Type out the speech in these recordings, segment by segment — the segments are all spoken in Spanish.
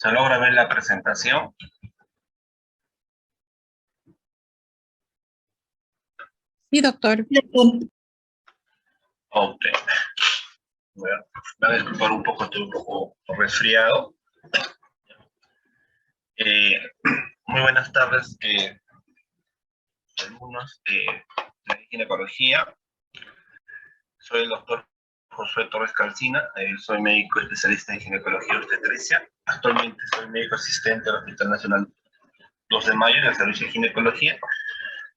¿Se logra ver la presentación? Sí, doctor. Ok. Bueno, me voy a disculpar un poco, estoy un poco resfriado. Eh, Muy buenas tardes, alumnos de ginecología. Soy el doctor Josué Torres Calcina, soy médico especialista en ginecología y obstetricia. Actualmente soy médico asistente del Hospital Nacional 2 de Mayo del Servicio de Ginecología.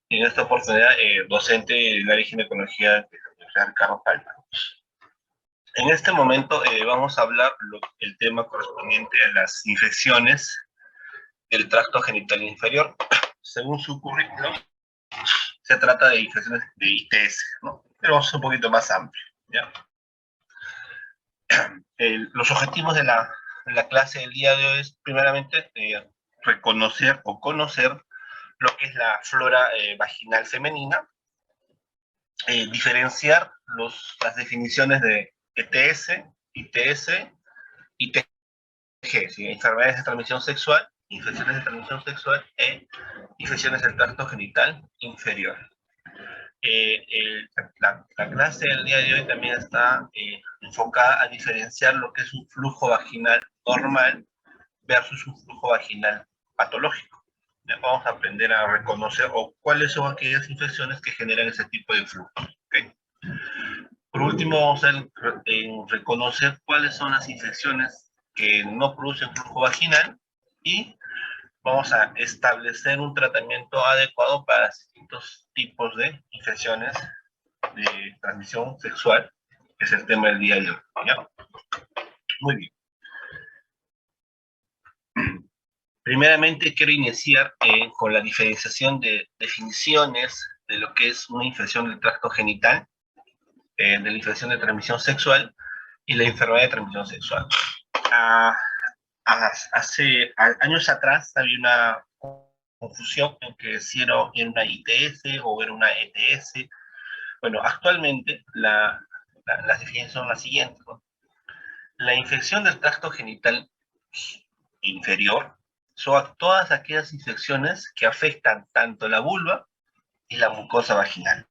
Y en esta oportunidad, docente del área de ginecología de la Universidad Carlos Palma. En este momento vamos a hablar el tema correspondiente a las infecciones del tracto genital inferior. Según su currículum, se trata de infecciones de ITS, ¿no? Pero vamos a ser un poquito más amplio, ¿ya? Los objetivos de la clase del día de hoy es, primeramente, reconocer o conocer lo que es la flora vaginal femenina, diferenciar las definiciones de ETS, ITS, ITG, ¿sí? Enfermedades de transmisión sexual, infecciones de transmisión sexual e infecciones del tracto genital inferior. La clase del día de hoy también está enfocada a diferenciar lo que es un flujo vaginal normal versus un flujo vaginal patológico. Vamos a aprender a reconocer cuáles son aquellas infecciones que generan ese tipo de flujo. ¿Okay? Por último, vamos a reconocer cuáles son las infecciones que no producen flujo vaginal y vamos a establecer un tratamiento adecuado para distintos tipos de infecciones de transmisión sexual, que es el tema del día de hoy. ¿Ya? Muy bien. Primeramente quiero iniciar con la diferenciación de definiciones de lo que es una infección del tracto genital, de la infección de transmisión sexual y la enfermedad de transmisión sexual. Hace años atrás había una confusión en que si era una ITS o era una ETS. Bueno, actualmente las definiciones son las siguientes, ¿no? La infección del tracto genital inferior son todas aquellas infecciones que afectan tanto la vulva y la mucosa vaginal.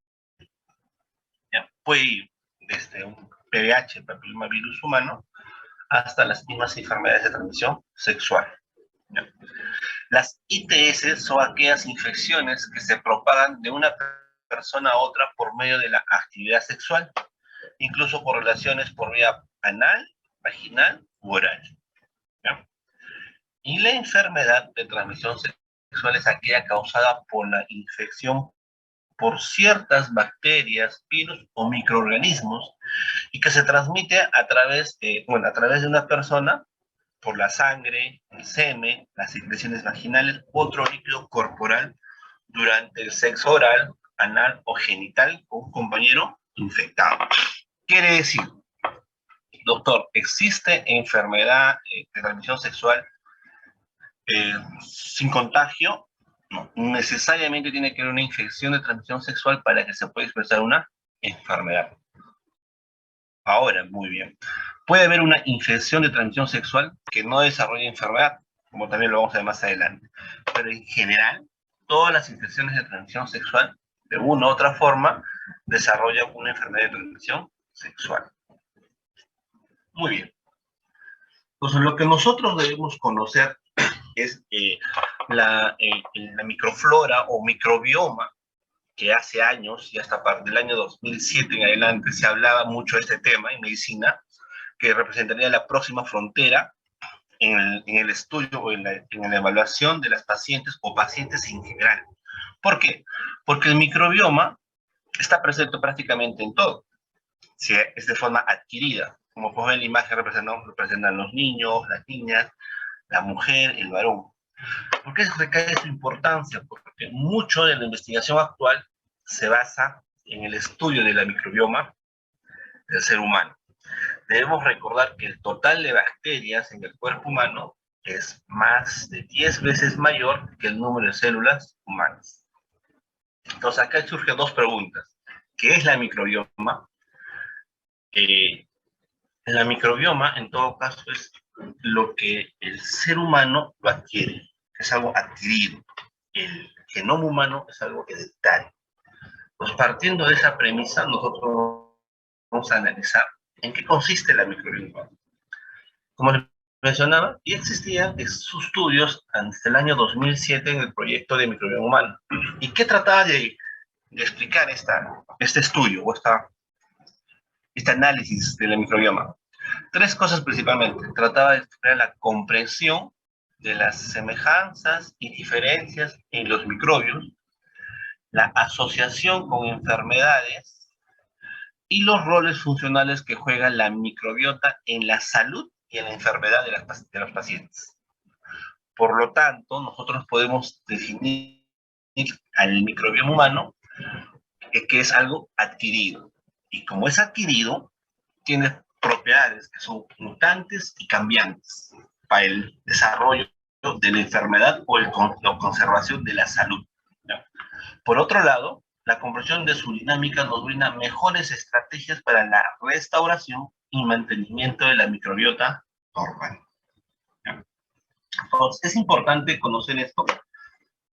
¿Ya? Puede ir desde un PVH, papillomavirus humano, hasta las mismas enfermedades de transmisión sexual. ¿Ya? Las ITS son aquellas infecciones que se propagan de una persona a otra por medio de la actividad sexual, incluso por relaciones por vía anal, vaginal u oral. ¿Ya? Y la enfermedad de transmisión sexual es aquella causada por la infección por ciertas bacterias, virus o microorganismos y que se transmite a través de una persona por la sangre, el semen, las secreciones vaginales u otro líquido corporal durante el sexo oral, anal o genital con un compañero infectado. Quiere decir, doctor, ¿existe enfermedad de transmisión sexual sin contagio? No, necesariamente tiene que haber una infección de transmisión sexual para que se pueda expresar una enfermedad. Ahora, muy bien. Puede haber una infección de transmisión sexual que no desarrolle enfermedad, como también lo vamos a ver más adelante. Pero en general, todas las infecciones de transmisión sexual, de una u otra forma, desarrollan una enfermedad de transmisión sexual. Muy bien. Entonces, lo que nosotros debemos conocer es la microflora o microbioma, que hace años, y hasta del año 2007 en adelante, se hablaba mucho de este tema en medicina, que representaría la próxima frontera en el estudio o en la evaluación de las pacientes o pacientes en general. ¿Por qué? Porque el microbioma está presente prácticamente en todo, si es de forma adquirida. Como podemos ver en la imagen, representan los niños, las niñas, la mujer, el varón. ¿Por qué recae su importancia? Porque mucho de la investigación actual se basa en el estudio de la microbioma del ser humano. Debemos recordar que el total de bacterias en el cuerpo humano es más de 10 veces mayor que el número de células humanas. Entonces acá surgen dos preguntas. ¿Qué es la microbioma? La microbioma, en todo caso, es lo que el ser humano lo adquiere, es algo adquirido. El genoma humano es algo hereditario. Pues partiendo de esa premisa, nosotros vamos a analizar en qué consiste la microbioma. Como les mencionaba, ya existían sus estudios hasta el año 2007 en el proyecto de microbioma humana. ¿Y qué trataba de explicar este estudio o este análisis de la microbioma? Tres cosas principalmente. Trataba de explicar la comprensión de las semejanzas y diferencias en los microbios, la asociación con enfermedades y los roles funcionales que juega la microbiota en la salud y en la enfermedad de los pacientes. Por lo tanto, nosotros podemos definir al microbioma humano que es algo adquirido. Y como es adquirido, tiene propiedades que son mutantes y cambiantes para el desarrollo de la enfermedad o la conservación de la salud. ¿Ya? Por otro lado, la comprensión de su dinámica nos brinda mejores estrategias para la restauración y mantenimiento de la microbiota normal. ¿Ya? Entonces, es importante conocer esto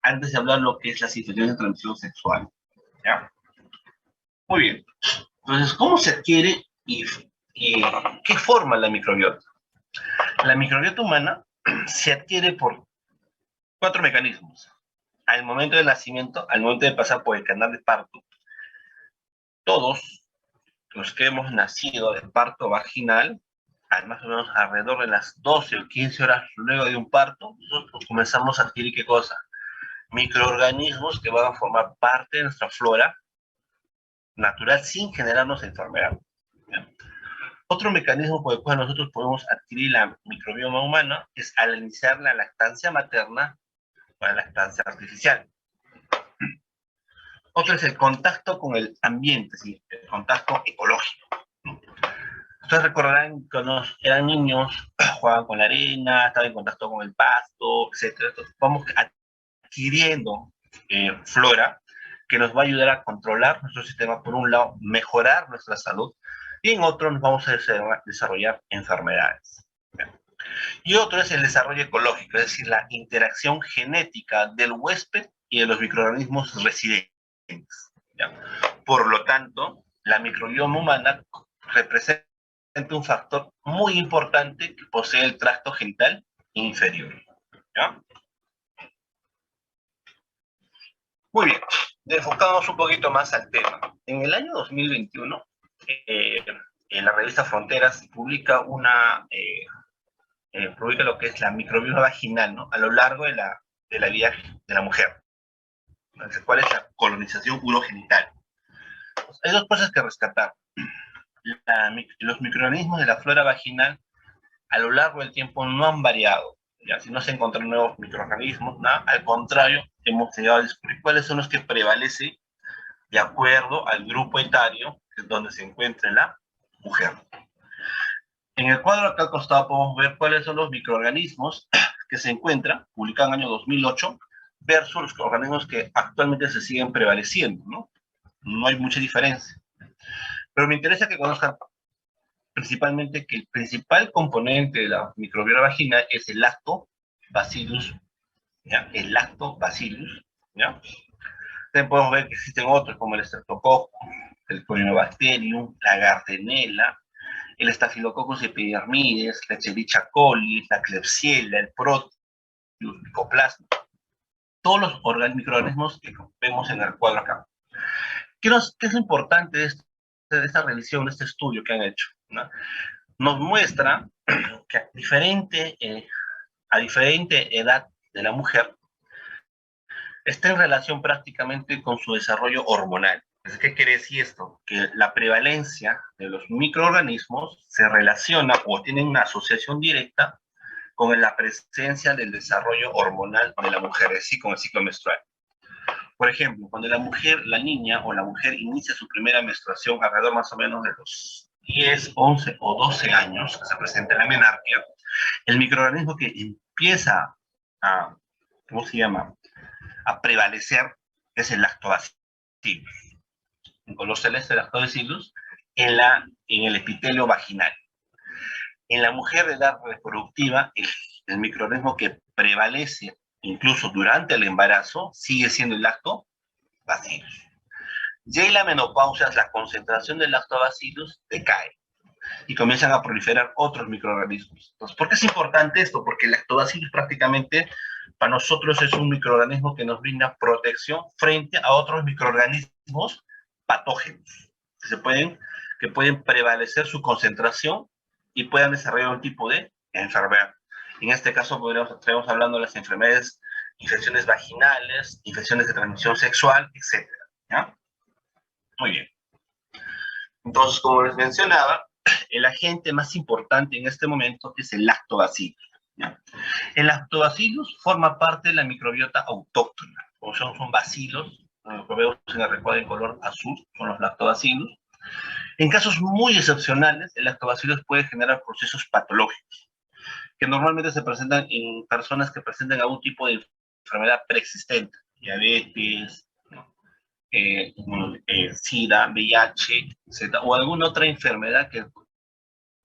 antes de hablar lo que es la situación de transmisión sexual. ¿Ya? Muy bien. Entonces, ¿cómo se adquiere y qué forma la microbiota? La microbiota humana se adquiere por cuatro mecanismos. Al momento del nacimiento, al momento de pasar por el canal de parto, todos los que hemos nacido de parto vaginal, más o menos alrededor de las 12 o 15 horas luego de un parto, nosotros comenzamos a adquirir ¿qué cosa? Microorganismos que van a formar parte de nuestra flora natural sin generarnos enfermedad. ¿Ya? Otro mecanismo por el cual nosotros podemos adquirir la microbioma humana es al iniciar la lactancia materna o la lactancia artificial. Otro es el contacto con el ambiente, ¿sí? El contacto ecológico. Ustedes recordarán que cuando eran niños, jugaban con la arena, estaban en contacto con el pasto, etc. Entonces, vamos adquiriendo flora que nos va a ayudar a controlar nuestro sistema, por un lado, mejorar nuestra salud, y en otro nos vamos a desarrollar enfermedades. Y otro es el desarrollo ecológico, es decir, la interacción genética del huésped y de los microorganismos residentes. ¿Ya? Por lo tanto, la microbioma humana representa un factor muy importante que posee el tracto genital inferior. ¿Ya? Muy bien, enfocamos un poquito más al tema. En el año 2021, en la revista Fronteras publica lo que es la microbioma vaginal, ¿no? A lo largo de la vida de la mujer. Entonces, ¿cuál es la colonización urogenital? Pues hay dos cosas que rescatar. Los microorganismos de la flora vaginal a lo largo del tiempo no han variado. ¿Ya? Si no se encuentran nuevos microorganismos, nada, al contrario, hemos llegado a descubrir cuáles son los que prevalecen de acuerdo al grupo etario donde se encuentra la mujer. En el cuadro acá al costado podemos ver cuáles son los microorganismos que se encuentran, publicado en el año 2008, versus los organismos que actualmente se siguen prevaleciendo, ¿no? No hay mucha diferencia. Pero me interesa que conozcan principalmente que el principal componente de la microbiota vaginal es el lactobacillus, ¿ya? El lactobacillus, ¿ya? También podemos ver que existen otros como el Streptococcus, el Corynebacterium, la Gardnerella, el Staphylococcus epidermidis, la Escherichia coli, la Klebsiella, el Proteus, el Mycoplasma, todos los microorganismos que vemos en el cuadro acá. ¿Qué es lo importante de esta revisión, de este estudio que han hecho? ¿No? Nos muestra que a diferente edad de la mujer, está en relación prácticamente con su desarrollo hormonal. ¿Qué quiere decir esto? Que la prevalencia de los microorganismos se relaciona o tiene una asociación directa con la presencia del desarrollo hormonal de la mujer, es decir, con el ciclo menstrual. Por ejemplo, cuando la niña o la mujer inicia su primera menstruación alrededor más o menos de los 10, 11 o 12 años, que se presenta en la menarquia, el microorganismo que empieza a, ¿cómo se llama?, a prevalecer es el lactobacillus. En color celeste, el lactobacillus en el epitelio vaginal. En la mujer de edad reproductiva, el microorganismo que prevalece incluso durante el embarazo sigue siendo el lactobacillus. Ya en la menopausia, la concentración del lactobacillus decae y comienzan a proliferar otros microorganismos. Entonces, ¿por qué es importante esto? Porque el lactobacillus prácticamente para nosotros es un microorganismo que nos brinda protección frente a otros microorganismos patógenos que pueden prevalecer su concentración y puedan desarrollar un tipo de enfermedad. En este caso estaríamos hablando de las enfermedades, infecciones vaginales, infecciones de transmisión sexual, etc. ¿Ya? Muy bien. Entonces, como les mencionaba, el agente más importante en este momento es el lactobacillus. ¿Ya? El lactobacillus forma parte de la microbiota autóctona, o son bacilos, lo que vemos en el recuadro en color azul, son los lactobacillus. En casos muy excepcionales, el lactobacillus puede generar procesos patológicos, que normalmente se presentan en personas que presentan algún tipo de enfermedad preexistente, diabetes, ¿no? SIDA, VIH, etc., o alguna otra enfermedad que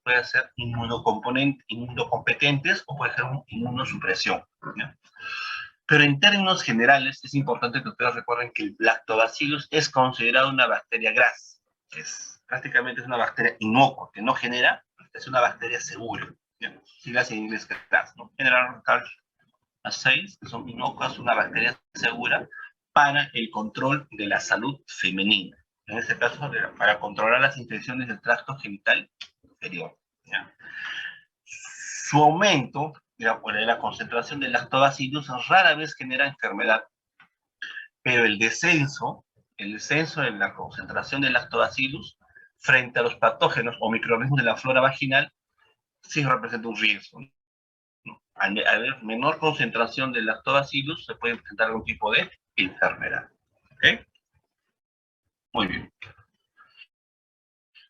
puede ser inmunocompetentes o puede ser inmunosupresión, ¿ya? Pero en términos generales es importante que ustedes recuerden que el lactobacillus es considerado una bacteria grasa, prácticamente es una bacteria inocua, que no genera, es una bacteria segura. Siglas en inglés GRAS, ¿no? General Recurrence, que son inocuas, una bacteria segura para el control de la salud femenina. En este caso, para controlar las infecciones del tracto genital inferior. ¿Ya? Su aumento, por la concentración de lactobacillus rara vez genera enfermedad, pero el descenso de la concentración de lactobacillus frente a los patógenos o microorganismos de la flora vaginal sí representa un riesgo, ¿no? Al haber menor concentración de lactobacillus se puede presentar algún tipo de enfermedad. ¿Ok? Muy bien.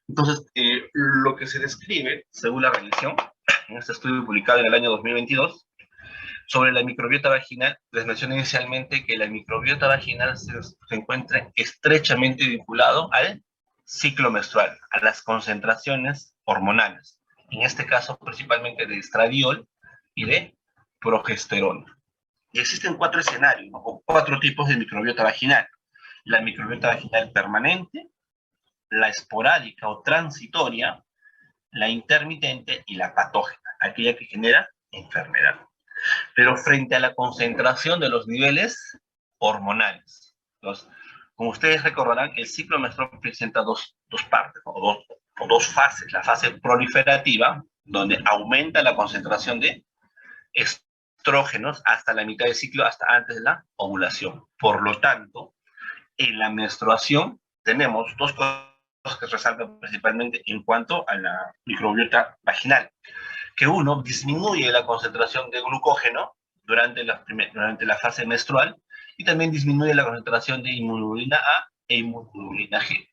Entonces, lo que se describe, según la revisión, en este estudio publicado en el año 2022, sobre la microbiota vaginal, les mencioné inicialmente que la microbiota vaginal se encuentra estrechamente vinculado al ciclo menstrual, a las concentraciones hormonales, en este caso principalmente de estradiol y de progesterona. Y existen 4 escenarios, ¿no? O 4 tipos de microbiota vaginal. La microbiota vaginal permanente, la esporádica o transitoria, la intermitente y la patógena, aquella que genera enfermedad. Pero frente a la concentración de los niveles hormonales. Entonces, como ustedes recordarán, el ciclo menstrual presenta dos partes, o dos fases. La fase proliferativa, donde aumenta la concentración de estrógenos hasta la mitad del ciclo, hasta antes de la ovulación. Por lo tanto, en la menstruación tenemos dos cosas que resaltan principalmente en cuanto a la microbiota vaginal. Que uno disminuye la concentración de glucógeno durante la fase menstrual y también disminuye la concentración de inmunoglobulina A e inmunoglobulina G.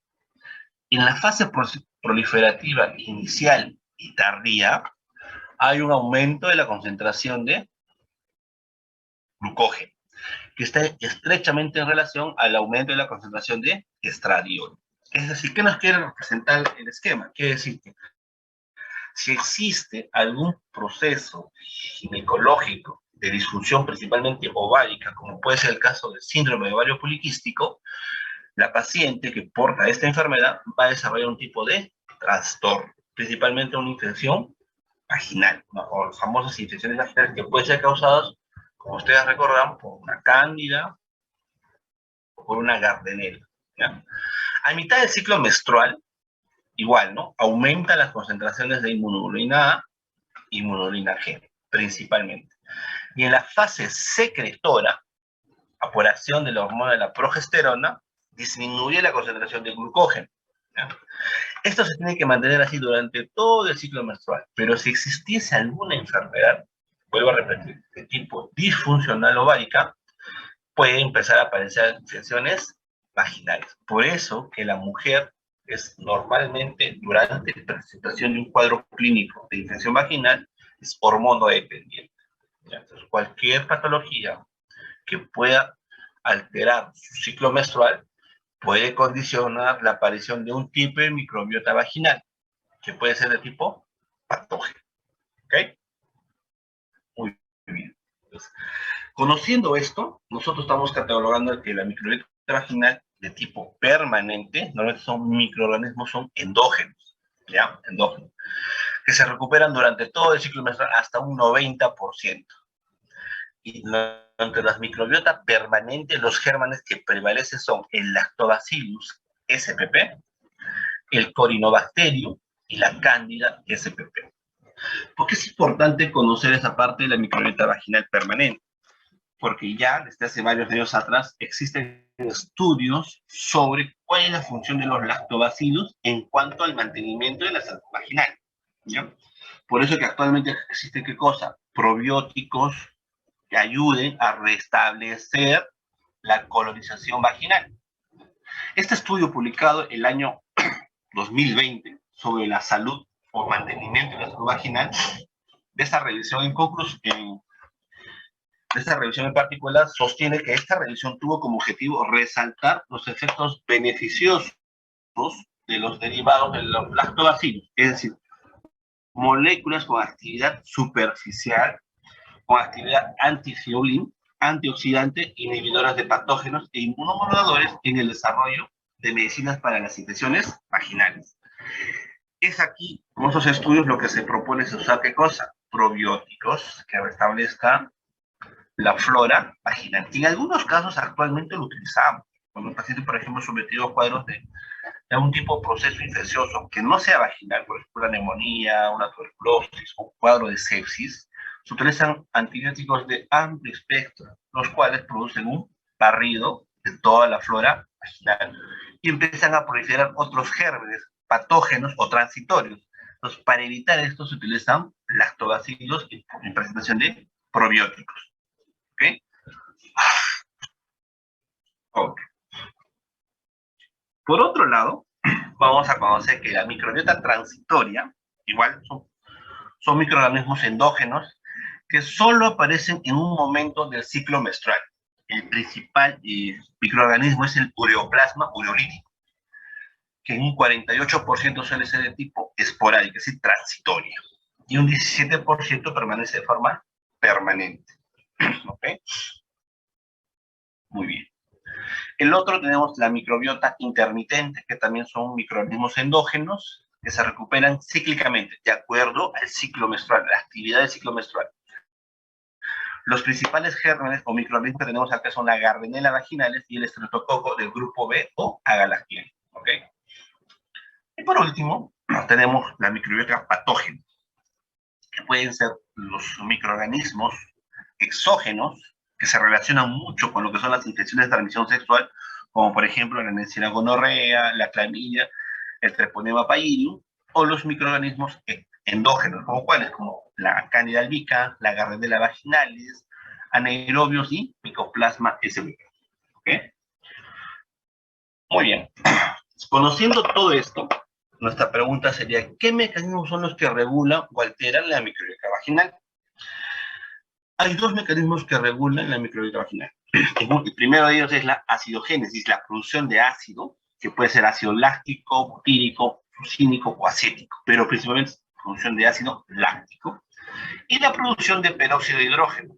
En la fase proliferativa inicial y tardía hay un aumento de la concentración de glucógeno, que está estrechamente en relación al aumento de la concentración de estradiol. Es decir, ¿qué nos quiere representar el esquema? Quiere decir que si existe algún proceso ginecológico de disfunción principalmente ovárica, como puede ser el caso del síndrome de ovario poliquístico, la paciente que porta esta enfermedad va a desarrollar un tipo de trastorno, principalmente una infección vaginal, ¿no? O las famosas infecciones vaginales que pueden ser causadas, como ustedes recordarán, por una cándida o por una gardnerella, ¿ya? A mitad del ciclo menstrual, igual, ¿no? Aumenta las concentraciones de inmunoglobulina A y inmunoglobulina G, principalmente. Y en la fase secretora, apuración de la hormona de la progesterona, disminuye la concentración de glucógeno, ¿ya? Esto se tiene que mantener así durante todo el ciclo menstrual, pero si existiese alguna enfermedad, vuelvo a repetir, de tipo disfuncional ovárica, puede empezar a aparecer infecciones vaginales. Por eso que la mujer es normalmente, durante la presentación de un cuadro clínico de infección vaginal, es hormonodependiente. Entonces, cualquier patología que pueda alterar su ciclo menstrual puede condicionar la aparición de un tipo de microbiota vaginal, que puede ser de tipo patógeno. Conociendo esto, nosotros estamos catalogando que la microbiota vaginal de tipo permanente, normalmente son microorganismos, son endógenos, ¿ya? Endógenos, que se recuperan durante todo el ciclo menstrual hasta un 90%. Y entre las microbiota permanentes, los gérmenes que prevalecen son el Lactobacillus spp, el Corynebacterium y la Cándida spp. ¿Por qué es importante conocer esa parte de la microbiota vaginal permanente? Porque ya desde hace varios años atrás existen estudios sobre cuál es la función de los lactobacillus en cuanto al mantenimiento de la salud vaginal, ¿ya? Por eso que actualmente existe, ¿qué cosa? Probióticos que ayuden a restablecer la colonización vaginal. Este estudio publicado el año 2020 sobre la salud o mantenimiento de la salud vaginal, de esta revisión en particular, sostiene que esta revisión tuvo como objetivo resaltar los efectos beneficiosos de los derivados de los lactobacillus, es decir, moléculas con actividad superficial, con actividad antifiolín, antioxidante, inhibidoras de patógenos e inmunomoduladores en el desarrollo de medicinas para las infecciones vaginales. Es aquí, con estos estudios, lo que se propone es usar, ¿qué cosa? Probióticos que restablezcan la flora vaginal. En algunos casos actualmente lo utilizamos. Cuando un paciente, por ejemplo, sometido a cuadros de algún tipo de proceso infeccioso que no sea vaginal, por ejemplo, una neumonía, una tuberculosis o un cuadro de sepsis, se utilizan antibióticos de amplio espectro, los cuales producen un barrido de toda la flora vaginal y empiezan a proliferar otros gérmenes, patógenos o transitorios. Entonces, para evitar esto se utilizan lactobacillus en presentación de probióticos. ¿Ok? Ok. Por otro lado, vamos a conocer que la microbiota transitoria, igual son microorganismos endógenos que solo aparecen en un momento del ciclo menstrual. El principal microorganismo es el ureoplasma ureolítico, que en un 48% suele ser de tipo esporádico, es decir, transitorio, y un 17% permanece de forma permanente. ¿Ok? Muy bien. El otro tenemos la microbiota intermitente, que también son microorganismos endógenos que se recuperan cíclicamente, de acuerdo al ciclo menstrual, la actividad del ciclo menstrual. Los principales gérmenes o microorganismos que tenemos acá son la Gardnerella vaginalis y el Streptococcus del grupo B o Agalactiae. ¿Ok? Y por último, tenemos la microbiota patógena, que pueden ser los microorganismos exógenos que se relacionan mucho con lo que son las infecciones de transmisión sexual, como por ejemplo la Neisseria gonorrea, la clamidia, el Treponema pallidum, o los microorganismos endógenos, como cuáles, como la Candida albicans, la Gardnerella vaginalis, anaerobios y Mycoplasma spp. ¿Ok? Muy bien. Conociendo todo esto, nuestra pregunta sería, ¿qué mecanismos son los que regulan o alteran la microbiota vaginal? Hay dos mecanismos que regulan la microbiota vaginal. El primero de ellos es la acidogénesis, la producción de ácido, que puede ser ácido láctico, butírico, succínico o acético, pero principalmente producción de ácido láctico. Y la producción de peróxido de hidrógeno.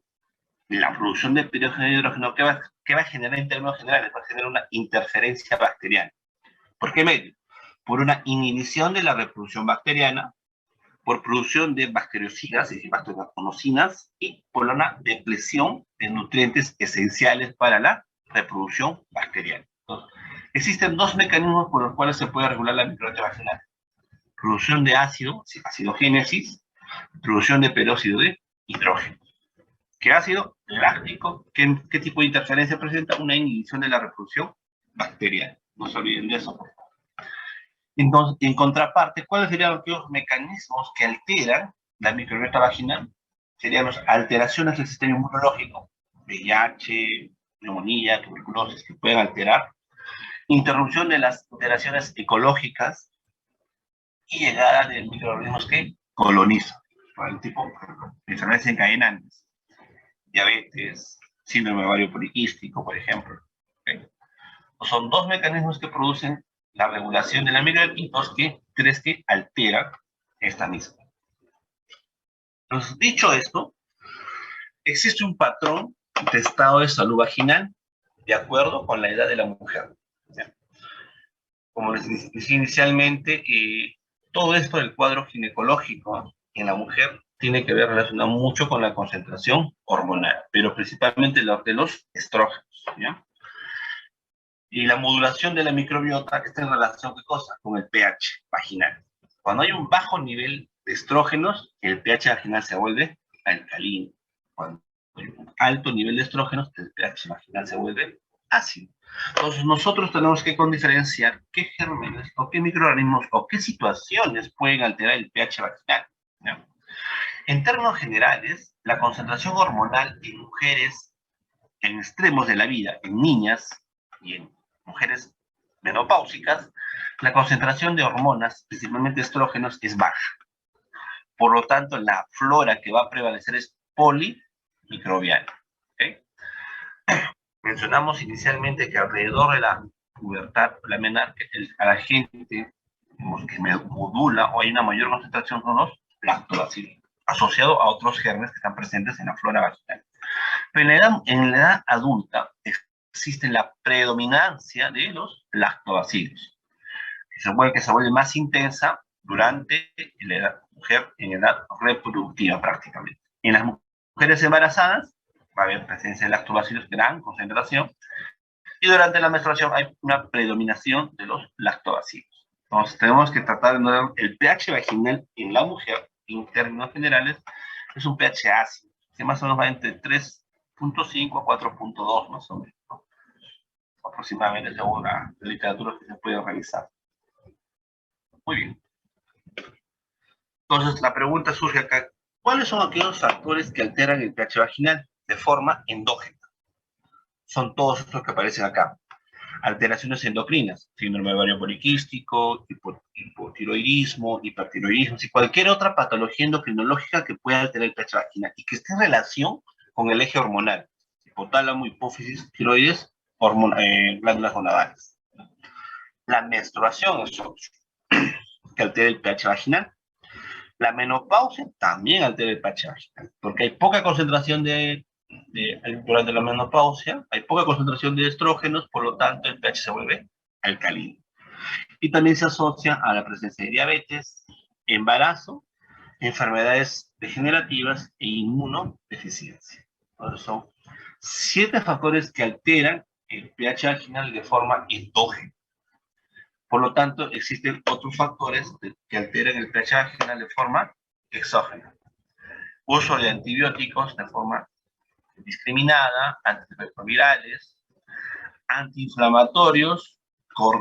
La producción de peróxido de hidrógeno, ¿qué va a generar en términos generales? Va a generar una interferencia bacteriana. ¿Por qué medio? Por una inhibición de la reproducción bacteriana, por producción de bactericidas, es decir, bacterioconocinas, y por una depleción de nutrientes esenciales para la reproducción bacteriana. Entonces, existen dos mecanismos por los cuales se puede regular la microbiota vaginal. Producción de ácido, acidogénesis, producción de peróxido de hidrógeno. ¿Qué ácido? Láctico. ¿Qué tipo de interferencia presenta? Una inhibición de la reproducción bacteriana. No se olviden de eso, por favor. Entonces, en contraparte, ¿cuáles serían los mecanismos que alteran la microbiota vaginal? Serían las alteraciones del sistema inmunológico, VIH, neumonía, tuberculosis, que pueden alterar, interrupción de las alteraciones ecológicas y llegada de microorganismos que colonizan, por el tipo de enfermedades encadenantes, diabetes, síndrome ovario poliquístico, por ejemplo. ¿Okay? Son dos mecanismos que producen la regulación de la microbiota y dos que crees que alteran esta misma. Entonces, dicho esto, existe un patrón de estado de salud vaginal de acuerdo con la edad de la mujer. ¿Ya? Como les decía inicialmente, todo esto del cuadro ginecológico en la mujer tiene que ver relacionado mucho con la concentración hormonal, pero principalmente la de los estrógenos. ¿Ya? Y la modulación de la microbiota está en relación, ¿qué cosa? Con el pH vaginal. Cuando hay un bajo nivel de estrógenos, el pH vaginal se vuelve alcalino. Cuando hay un alto nivel de estrógenos, el pH vaginal se vuelve ácido. Entonces nosotros tenemos que diferenciar qué gérmenes o qué microorganismos o qué situaciones pueden alterar el pH vaginal. ¿No? En términos generales, la concentración hormonal en mujeres en extremos de la vida, en niñas y en mujeres menopáusicas, la concentración de hormonas, principalmente estrógenos, es baja. Por lo tanto, la flora que va a prevalecer es polimicrobiana. ¿Okay? Mencionamos inicialmente que alrededor de la pubertad, la menarca, a la gente que modula o hay una mayor concentración son los lactobacilos, asociado a otros germes que están presentes en la flora vaginal. Pero en la edad adulta existe la predominancia de los lactobacilos, que se vuelve más intensa durante la edad, mujer en edad reproductiva prácticamente. En las mujeres embarazadas va a haber presencia de lactobacilos, gran concentración, y durante la menstruación hay una predominación de los lactobacilos. Entonces tenemos que tratar de no el pH vaginal en la mujer, en términos generales, es un pH ácido, que más o menos va entre 3.5 a 4.2 más o menos, ¿no? Aproximadamente según la literatura que se puede revisar. Muy bien. Entonces la pregunta surge acá, ¿cuáles son aquellos factores que alteran el pH vaginal de forma endógena? Son todos estos que aparecen acá. Alteraciones endocrinas, síndrome ovario poliquístico, hipotiroidismo, hipertiroidismo, y cualquier otra patología endocrinológica que pueda alterar el pH vaginal y que esté en relación con el eje hormonal, hipotálamo, hipófisis, tiroides, glándulas gonadales. La menstruación es otro, que altera el pH vaginal. La menopausia también altera el pH vaginal, porque hay poca concentración durante la menopausia, hay poca concentración de estrógenos, por lo tanto el pH se vuelve alcalino. Y también se asocia a la presencia de diabetes, embarazo, enfermedades degenerativas e inmunodeficiencia. Entonces son 7 factores que alteran el pH vaginal de forma endógena. Por lo tanto, existen otros factores que alteran el pH vaginal de forma exógena. Uso de antibióticos de forma discriminada, antirretrovirales, antiinflamatorios,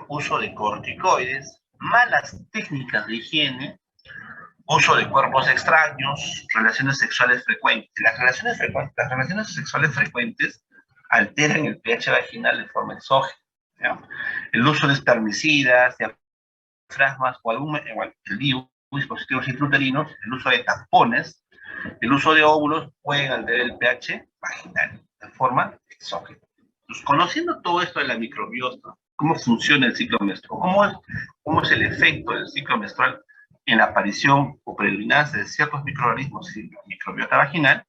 uso de corticoides, malas técnicas de higiene, uso de cuerpos extraños, relaciones sexuales frecuentes. Las relaciones sexuales frecuentes alteran el pH vaginal de forma exógena. ¿Ya? El uso de espermicidas, diafragmas o el DIU, dispositivos intrauterinos, el uso de tampones, el uso de óvulos pueden alterar el pH vaginal de forma exógena. Entonces, conociendo todo esto de la microbiota, cómo funciona el ciclo menstrual, cómo es el efecto del ciclo menstrual en la aparición o predominancia de ciertos microorganismos en la microbiota vaginal,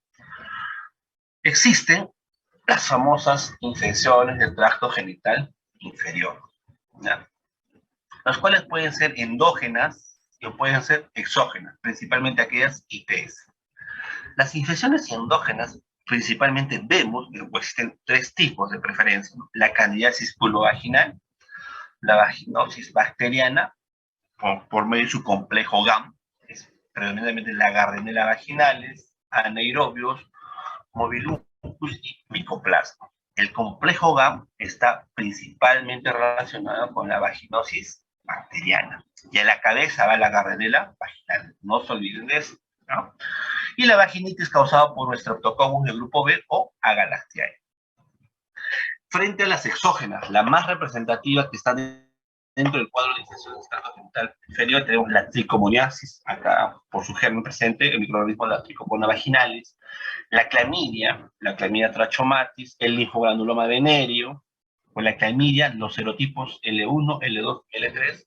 existen las famosas infecciones del tracto genital inferior, ¿ya? Las cuales pueden ser endógenas o pueden ser exógenas, principalmente aquellas ITS. Las infecciones endógenas principalmente vemos que existen 3 tipos de preferencia, ¿no? La candidiasis vulvovaginal, la vaginosis bacteriana, por medio de su complejo GAM, que es predominantemente la Gardnerella vaginalis, anaerobios, mobilus y micoplasma. El complejo GAM está principalmente relacionado con la vaginosis bacteriana. Y a la cabeza va la Gardnerella vaginal. No se olviden de eso, ¿no? Y la vaginitis causada por Streptococcus del grupo B o Agalactiae. Frente a las exógenas, la más representativa que está dentro del cuadro de infección del tracto genital inferior, tenemos la tricomoniasis, acá por su germen presente, el microorganismo de la tricomona vaginalis, la clamidia trachomatis, el linfogranuloma venéreo, o la clamidia, los serotipos L1, L2, L3,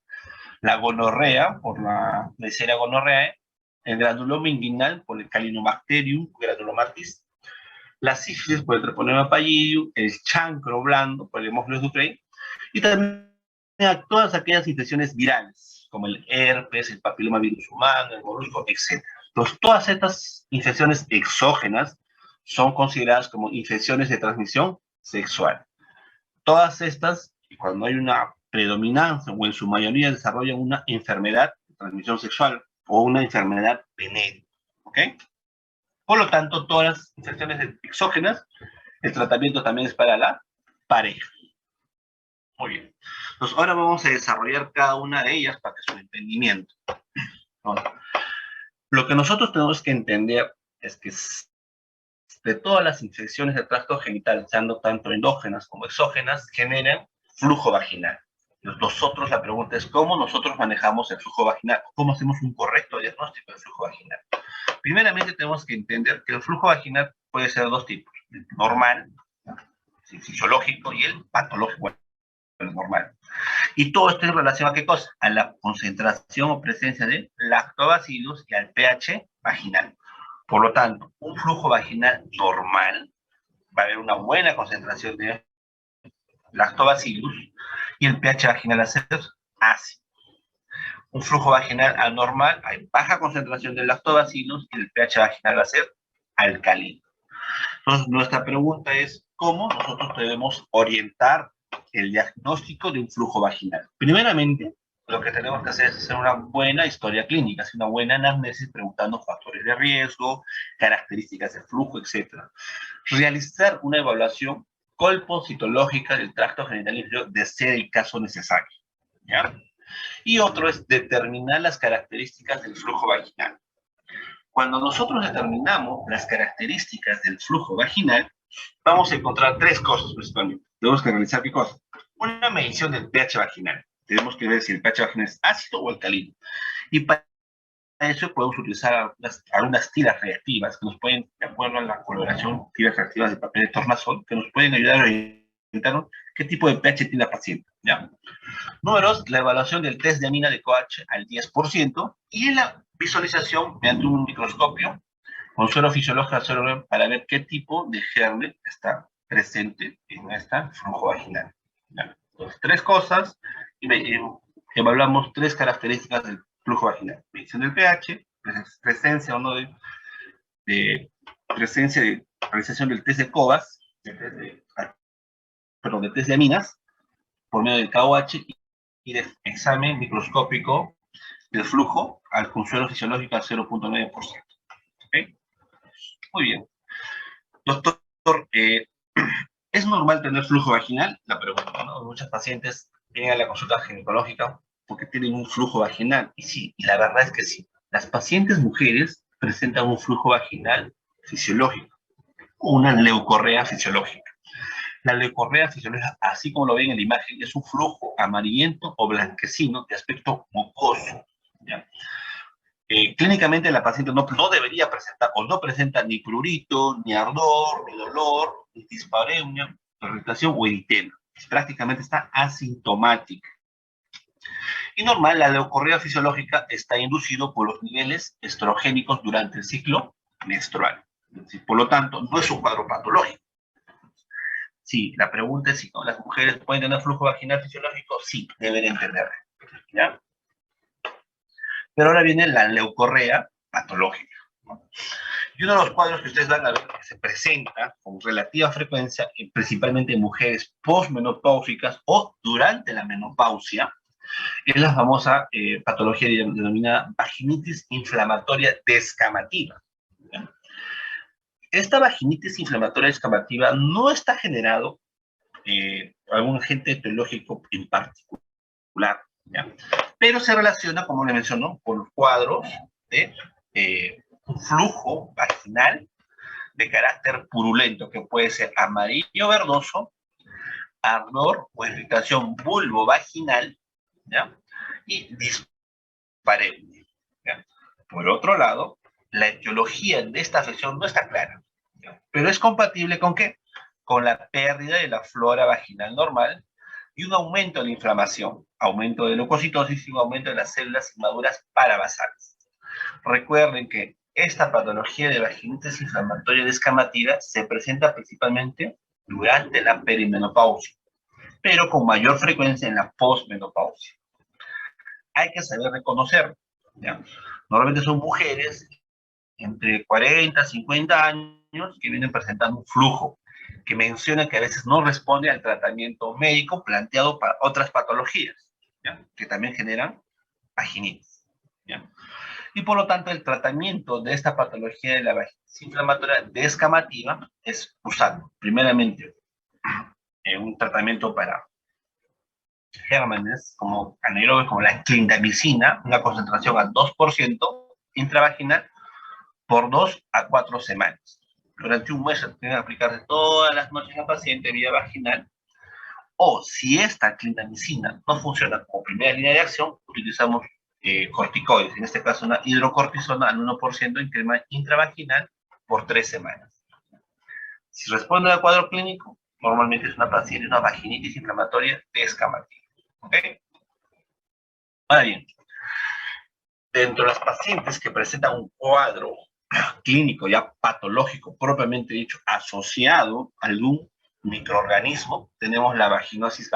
la gonorrea, por la Neisseria gonorreae, el granuloma inguinal por el Calinobacterium granulomatis, La sífilis por el Treponema pallidum, el chancro blando por el Haemophilus ducreyi, y también a todas aquellas infecciones virales, como el herpes, el papilomavirus humano, el molusco, etc. Entonces, todas estas infecciones exógenas son consideradas como infecciones de transmisión sexual. Todas estas, cuando hay una predominancia o en su mayoría desarrollan una enfermedad de transmisión sexual o una enfermedad venérea. ¿Ok? Por lo tanto, todas las infecciones exógenas, el tratamiento también es para la pareja. Muy bien. Entonces, ahora vamos a desarrollar cada una de ellas para que su entendimiento. ¿No? Lo que nosotros tenemos que entender es que de todas las infecciones del tracto genital, siendo tanto endógenas como exógenas, generan flujo vaginal. Nosotros, la pregunta es cómo nosotros manejamos el flujo vaginal, cómo hacemos un correcto diagnóstico del flujo vaginal. Primeramente tenemos que entender que el flujo vaginal puede ser de dos tipos, el normal, el fisiológico, y el patológico, el normal. Y todo esto en relación a qué cosa? A la concentración o presencia de lactobacillus y al pH vaginal. Por lo tanto, un flujo vaginal normal va a haber una buena concentración de lactobacillus y el pH vaginal va a ser ácido. Un flujo vaginal anormal, hay baja concentración de lactobacillus y el pH vaginal va a ser alcalino. Entonces, nuestra pregunta es, ¿cómo nosotros debemos orientar el diagnóstico de un flujo vaginal? Primeramente, lo que tenemos que hacer es hacer una buena historia clínica, hacer una buena anamnesis preguntando factores de riesgo, características del flujo, etc. Realizar una evaluación colpocitológica del tracto genital inferior de ser el caso necesario. ¿Ya? Y otro es determinar las características del flujo vaginal. Cuando nosotros determinamos las características del flujo vaginal, vamos a encontrar tres cosas principalmente. Tenemos que realizar qué cosa. Una medición del pH vaginal. Tenemos que ver si el pH vaginal es ácido o alcalino. Y para eso podemos utilizar algunas tiras reactivas que nos pueden, de acuerdo a la coloración, tiras reactivas de papel de tornasol, que nos pueden ayudar a orientarnos qué tipo de pH tiene la paciente. ¿Ya? Número dos, la evaluación del test de amina de Coach al 10% y la visualización mediante un microscopio con suero fisiológico para ver qué tipo de germen está presente en este flujo vaginal. ¿Ya? Entonces, tres cosas y evaluamos tres características del flujo vaginal. Medición del pH, presencia o no de presencia de realización del test de COVAS, de test de aminas, por medio del KOH y de examen microscópico del flujo al consuelo fisiológico al 0.9%. ¿Okay? Muy bien. Doctor, ¿es normal tener flujo vaginal? La pregunta, ¿no? Muchos pacientes vienen a la consulta ginecológica porque tienen un flujo vaginal. Y sí, y la verdad es que sí. Las pacientes mujeres presentan un flujo vaginal fisiológico, una leucorrea fisiológica. La leucorrea fisiológica, así como lo ven en la imagen, es un flujo amarillento o blanquecino de aspecto mucoso. ¿Ya? Clínicamente la paciente no debería presentar o no presenta ni prurito, ni ardor, ni dolor, ni dispareunia, irritación o eritema. Prácticamente está asintomática. Y normal, la leucorrea fisiológica está inducido por los niveles estrogénicos durante el ciclo menstrual. Por lo tanto, no es un cuadro patológico. Sí, la pregunta es si ¿no? las mujeres pueden tener flujo vaginal fisiológico. Sí, deben tener. ¿Ya? Pero ahora viene la leucorrea patológica, ¿no? Y uno de los cuadros que ustedes van a ver que se presenta con relativa frecuencia, principalmente en mujeres postmenopáusicas o durante la menopausia, es la famosa patología denominada vaginitis inflamatoria descamativa. ¿Ya? Esta vaginitis inflamatoria descamativa no está generado algún agente etiológico en particular, ¿ya? Pero se relaciona, como le mencionó, con cuadros de un flujo vaginal de carácter purulento, que puede ser amarillo verdoso, ardor o irritación vulvovaginal, ¿ya? Y dispareunia, ¿ya? Por otro lado, la etiología de esta afección no está clara, ¿ya? Pero es compatible con ¿qué? Con la pérdida de la flora vaginal normal y un aumento de la inflamación, aumento de leucocitosis y un aumento de las células inmaduras parabasales. Recuerden que Esta patología de vaginitis inflamatoria descamativa se presenta principalmente durante la perimenopausia, pero con mayor frecuencia en la posmenopausia. Hay que saber reconocerlo, ¿ya? Normalmente son mujeres entre 40 y 50 años que vienen presentando un flujo que menciona que a veces no responde al tratamiento médico planteado para otras patologías, ¿ya? Que también generan vaginitis, ¿ya? Y por lo tanto el tratamiento de esta patología de la vaginitis inflamatoria descamativa es usando primeramente un tratamiento para gérmenes como anaerobios, como la clindamicina, una concentración al 2% intravaginal por 2 a 4 semanas. Durante un mes se tiene que aplicarse todas las noches al paciente vía vaginal. O si esta clindamicina no funciona como primera línea de acción, utilizamos corticoides, en este caso una hidrocortisona al 1% en crema intravaginal por 3 semanas. Si responde al cuadro clínico, normalmente es una paciente, una vaginitis inflamatoria descamativa. ¿Ok? Ahora bien, dentro de las pacientes que presentan un cuadro clínico ya patológico propiamente dicho asociado a algún microorganismo, tenemos la vaginosis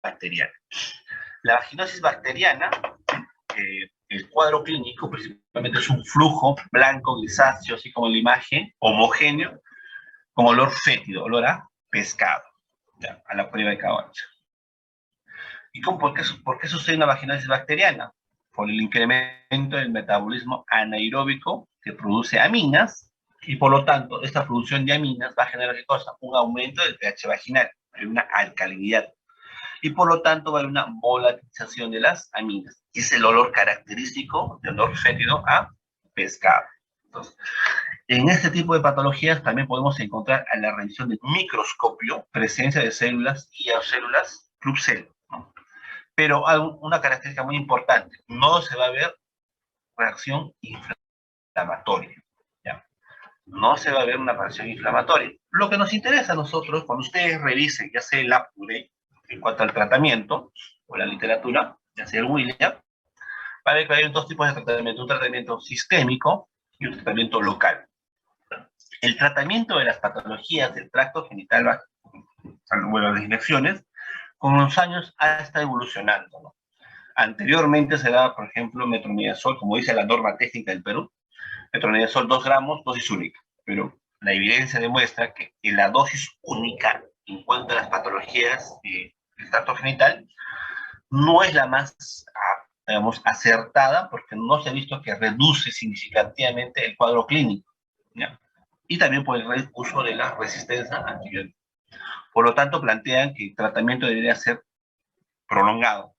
bacteriana. La vaginosis bacteriana, el cuadro clínico principalmente es un flujo blanco grisáceo, así como la imagen, homogéneo, con olor fétido, olor a pescado, ya, a la prueba de cabaña. ¿Y por qué sucede una vaginosis bacteriana? Por el incremento del metabolismo anaeróbico que produce aminas, y por lo tanto, esta producción de aminas va a generar ¿qué cosa? Un aumento del pH vaginal, hay una alcalinidad, y por lo tanto va a haber una volatilización de las aminas, y es el olor característico de olor fétido a pescado. Entonces, en este tipo de patologías también podemos encontrar a la revisión del microscopio presencia de células y células Klebsiella, ¿no? Pero hay una característica muy importante, no se va a ver reacción inflamatoria, ¿ya? No se va a ver una reacción inflamatoria. Lo que nos interesa a nosotros, cuando ustedes revisen, ya sea el APURE, en cuanto al tratamiento, o la literatura, ya sea el William, va a ver que hay dos tipos de tratamiento, un tratamiento sistémico y un tratamiento local. El tratamiento de las patologías del tracto genital, bueno, las infecciones, con los años ha estado evolucionando, ¿no? Anteriormente se daba, por ejemplo, metronidazol, como dice la norma técnica del Perú, metronidazol 2 gramos, dosis única. Pero la evidencia demuestra que en la dosis única, en cuanto a las patologías del tracto genital, no es la más, digamos, acertada, porque no se ha visto que reduce significativamente el cuadro clínico, ¿ya? Y también por el uso de la resistencia antibiótica. Por lo tanto, plantean que el tratamiento debería ser prolongado.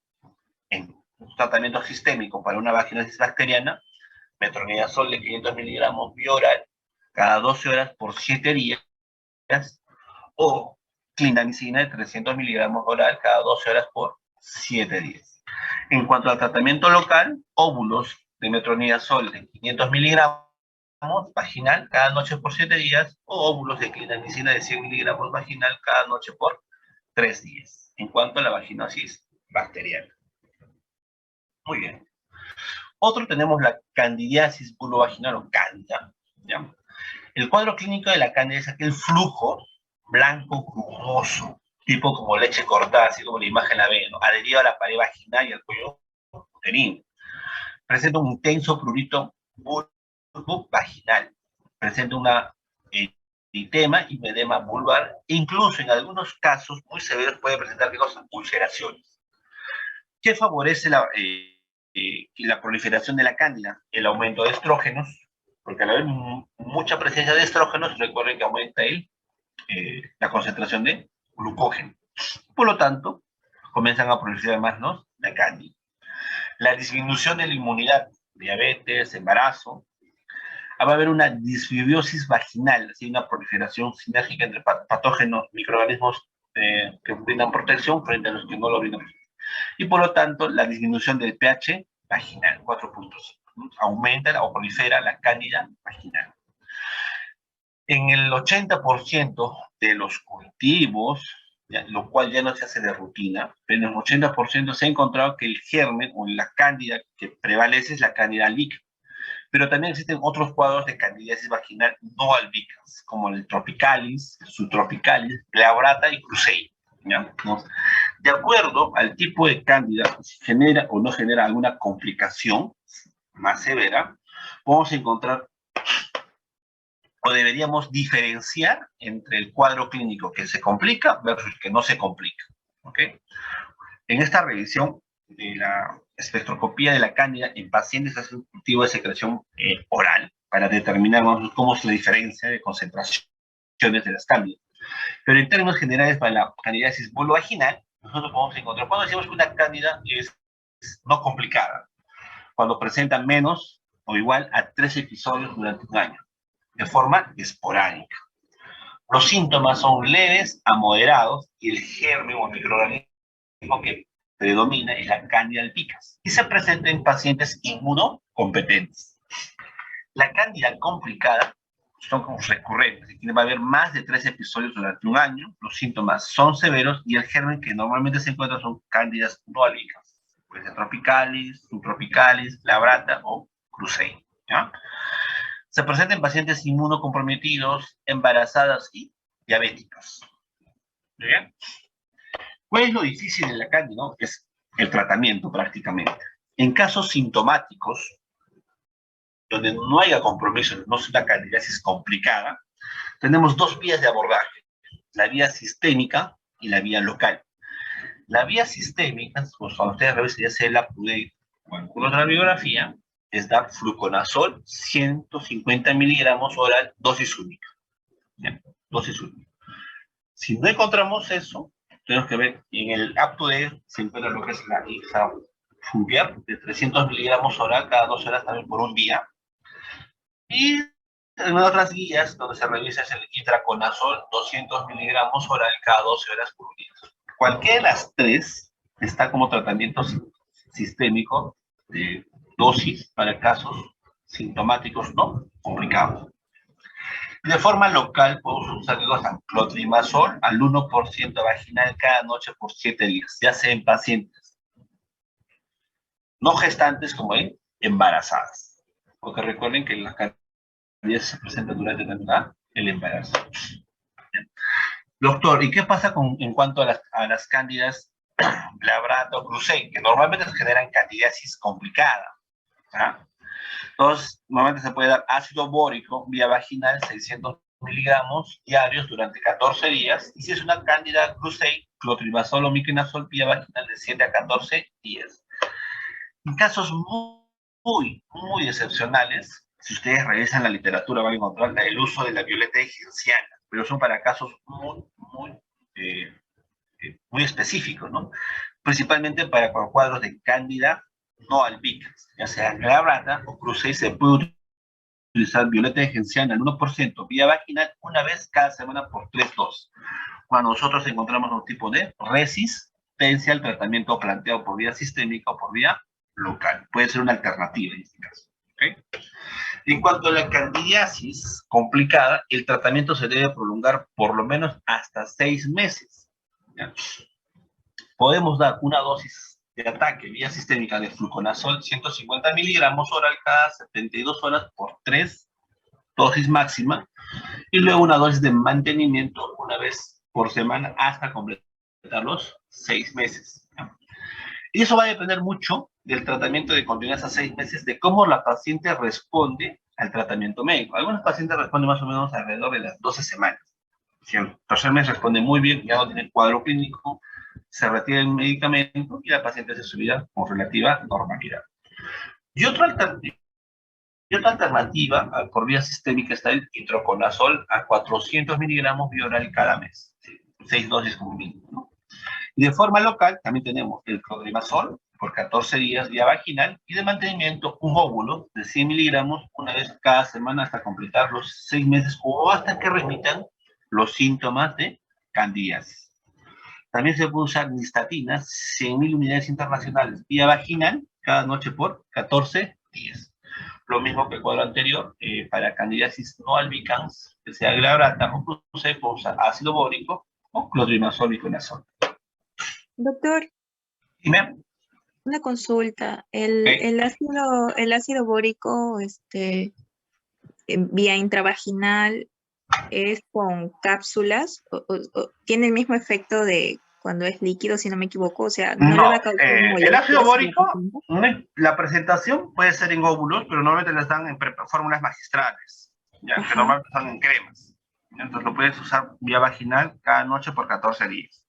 En un tratamiento sistémico para una vaginosis bacteriana, metronidazol de 500 miligramos bioral cada 12 horas por 7 días, o clindamicina de 300 miligramos oral cada 12 horas por 7 días. En cuanto al tratamiento local, óvulos de metronidazol de 500 miligramos vaginal cada noche por 7 días, o óvulos de clindamicina de 100 miligramos vaginal cada noche por 3 días. En cuanto a la vaginosis bacteriana. Muy bien. Otro tenemos la candidiasis vulvovaginal o cándida, ¿ya? El cuadro clínico de la cándida es aquel flujo blanco grumoso, tipo como leche cortada, así como la imagen la ve, ¿no? Adherido a la pared vaginal y al cuello uterino. Presenta un intenso prurito vaginal. Presenta una eritema y edema vulvar. Incluso en algunos casos muy severos puede presentar, ¿qué cosa? Ulceraciones. ¿Qué favorece la proliferación de la cándida? El aumento de estrógenos, porque al haber mucha presencia de estrógenos, recuerden que aumenta la concentración de glucógeno. Por lo tanto, comienzan a proliferar más, ¿no?, la cándida. La disminución de la inmunidad, diabetes, embarazo. Va a haber una disbiosis vaginal, así una proliferación sinérgica entre patógenos, microorganismos que brindan protección frente a los que no lo brindan. Y por lo tanto, la disminución del pH vaginal, 4 puntos. Aumenta o prolifera la cándida vaginal. En el 80% de los cultivos, ¿ya?, lo cual ya no se hace de rutina, pero en el 80% se ha encontrado que el germen o la cándida que prevalece es la cándida líquida. Pero también existen otros cuadros de candidiasis vaginal no albicans, como el tropicalis, subtropicalis, glabrata y cruzei. ¿Ya? ¿No? De acuerdo al tipo de cándida, si genera o no genera alguna complicación más severa, podemos encontrar o deberíamos diferenciar entre el cuadro clínico que se complica versus el que no se complica. ¿Ok? En esta revisión de la espectroscopía de la cándida en pacientes que hacen cultivo de secreción oral para determinar cómo es la diferencia de concentraciones de las cándidas. Pero en términos generales, para la candidiasis vulvovaginal, nosotros podemos encontrar, cuando decimos que una cándida es no complicada, cuando presenta menos o igual a 3 episodios durante un año, de forma esporádica. Los síntomas son leves a moderados y el germen o microorganismo que predomina es la Candida albicans y se presenta en pacientes inmunocompetentes. La cándida complicada son como recurrentes, va a haber más de 3 episodios durante un año, los síntomas son severos y el germen que normalmente se encuentra son cándidas no albicans, puede ser tropicalis, subtropicalis, glabrata o cruzei. ¿Ya? Se presenta en pacientes inmunocomprometidos, embarazadas y diabéticas. ¿Bien? ¿Cuál es lo difícil de la cándida? ¿No? Es el tratamiento prácticamente. En casos sintomáticos, donde no haya compromiso, no es una candidiasis complicada, tenemos 2 vías de abordaje, la vía sistémica y la vía local. La vía sistémica, pues cuando ustedes revisen ya sea la PUDE o alguna otra bibliografía, es dar fluconazol 150 miligramos oral, dosis única. ¿Bien? Dosis única. Si no encontramos eso, tenemos que ver, en el UpToDate se encuentra lo que es la Isafulviar de 300 miligramos oral cada 2 horas también por un día. Y en otras guías donde se revisa es el itraconazol 200 miligramos oral cada 12 horas por un día. Cualquiera de las 3 está como tratamiento sistémico de dosis para casos sintomáticos no complicados. De forma local podemos usar clotrimazol al 1% vaginal cada noche por 7 días, ya sea en pacientes no gestantes como en embarazadas. Porque recuerden que la candidez se presenta durante el embarazo. Doctor, ¿y qué pasa en cuanto a las cándidas glabrata o cruzei, que normalmente se generan candidiasis complicada? ¿Ah? Entonces, normalmente se puede dar ácido bórico vía vaginal 600 miligramos diarios durante 14 días, y si es una cándida cruzei, clotrimazol o miquinazol vía vaginal de 7 a 14 días. En casos muy excepcionales, si ustedes revisan la literatura van a encontrar el uso de la violeta egenciana, pero son para casos muy específicos, ¿no? Principalmente para cuadros de cándida no albicans, ya sea glabrata o cruzei, se puede utilizar violeta egenciana al 1% vía vaginal una vez cada semana por 3 dosis. Cuando nosotros encontramos un tipo de resistencia al tratamiento planteado por vía sistémica o por vía local. Puede ser una alternativa en este caso. ¿Okay? En cuanto a la candidiasis complicada, el tratamiento se debe prolongar por lo menos hasta 6 meses. ¿Ya? Podemos dar una dosis de ataque vía sistémica de fluconazol 150 miligramos oral cada 72 horas por 3 dosis máxima, y luego una dosis de mantenimiento una vez por semana hasta completar los 6 meses. Y eso va a depender mucho del tratamiento de continuidad a 6 meses, de cómo la paciente responde al tratamiento médico. Algunos pacientes responden más o menos alrededor de las 12 semanas. Si el tercer mes responde muy bien, ya no tiene cuadro clínico, se retira el medicamento y la paciente hace su vida con relativa normalidad. Y otra alternativa por vía sistémica está el itraconazol a 400 miligramos vía oral cada mes, 6 dosis como mínimo, ¿no? Y de forma local también tenemos el clotrimazol por 14 días vía vaginal, y de mantenimiento un óvulo de 100 miligramos una vez cada semana hasta completar los 6 meses o hasta que remitan los síntomas de candidiasis. También se puede usar nistatinas, 100.000 unidades internacionales vía vaginal cada noche por 14 días. Lo mismo que el cuadro anterior, para candidiasis no albicans, que sea glabrata o cruzei, puede usar ácido bórico o clotrimazol y miconazol. Doctor, Dime. Una consulta. ¿Ok? El ácido bórico, vía intravaginal, ¿es con cápsulas? O tiene el mismo efecto de cuando es líquido, si no me equivoco? O sea, ¿no le va No, a causar el ácido molestias a la bórico, paciente? la presentación puede ser en óvulos, pero normalmente las dan en fórmulas magistrales, ya, que Ajá, normalmente están en cremas. Entonces lo puedes usar vía vaginal cada noche por 14 días.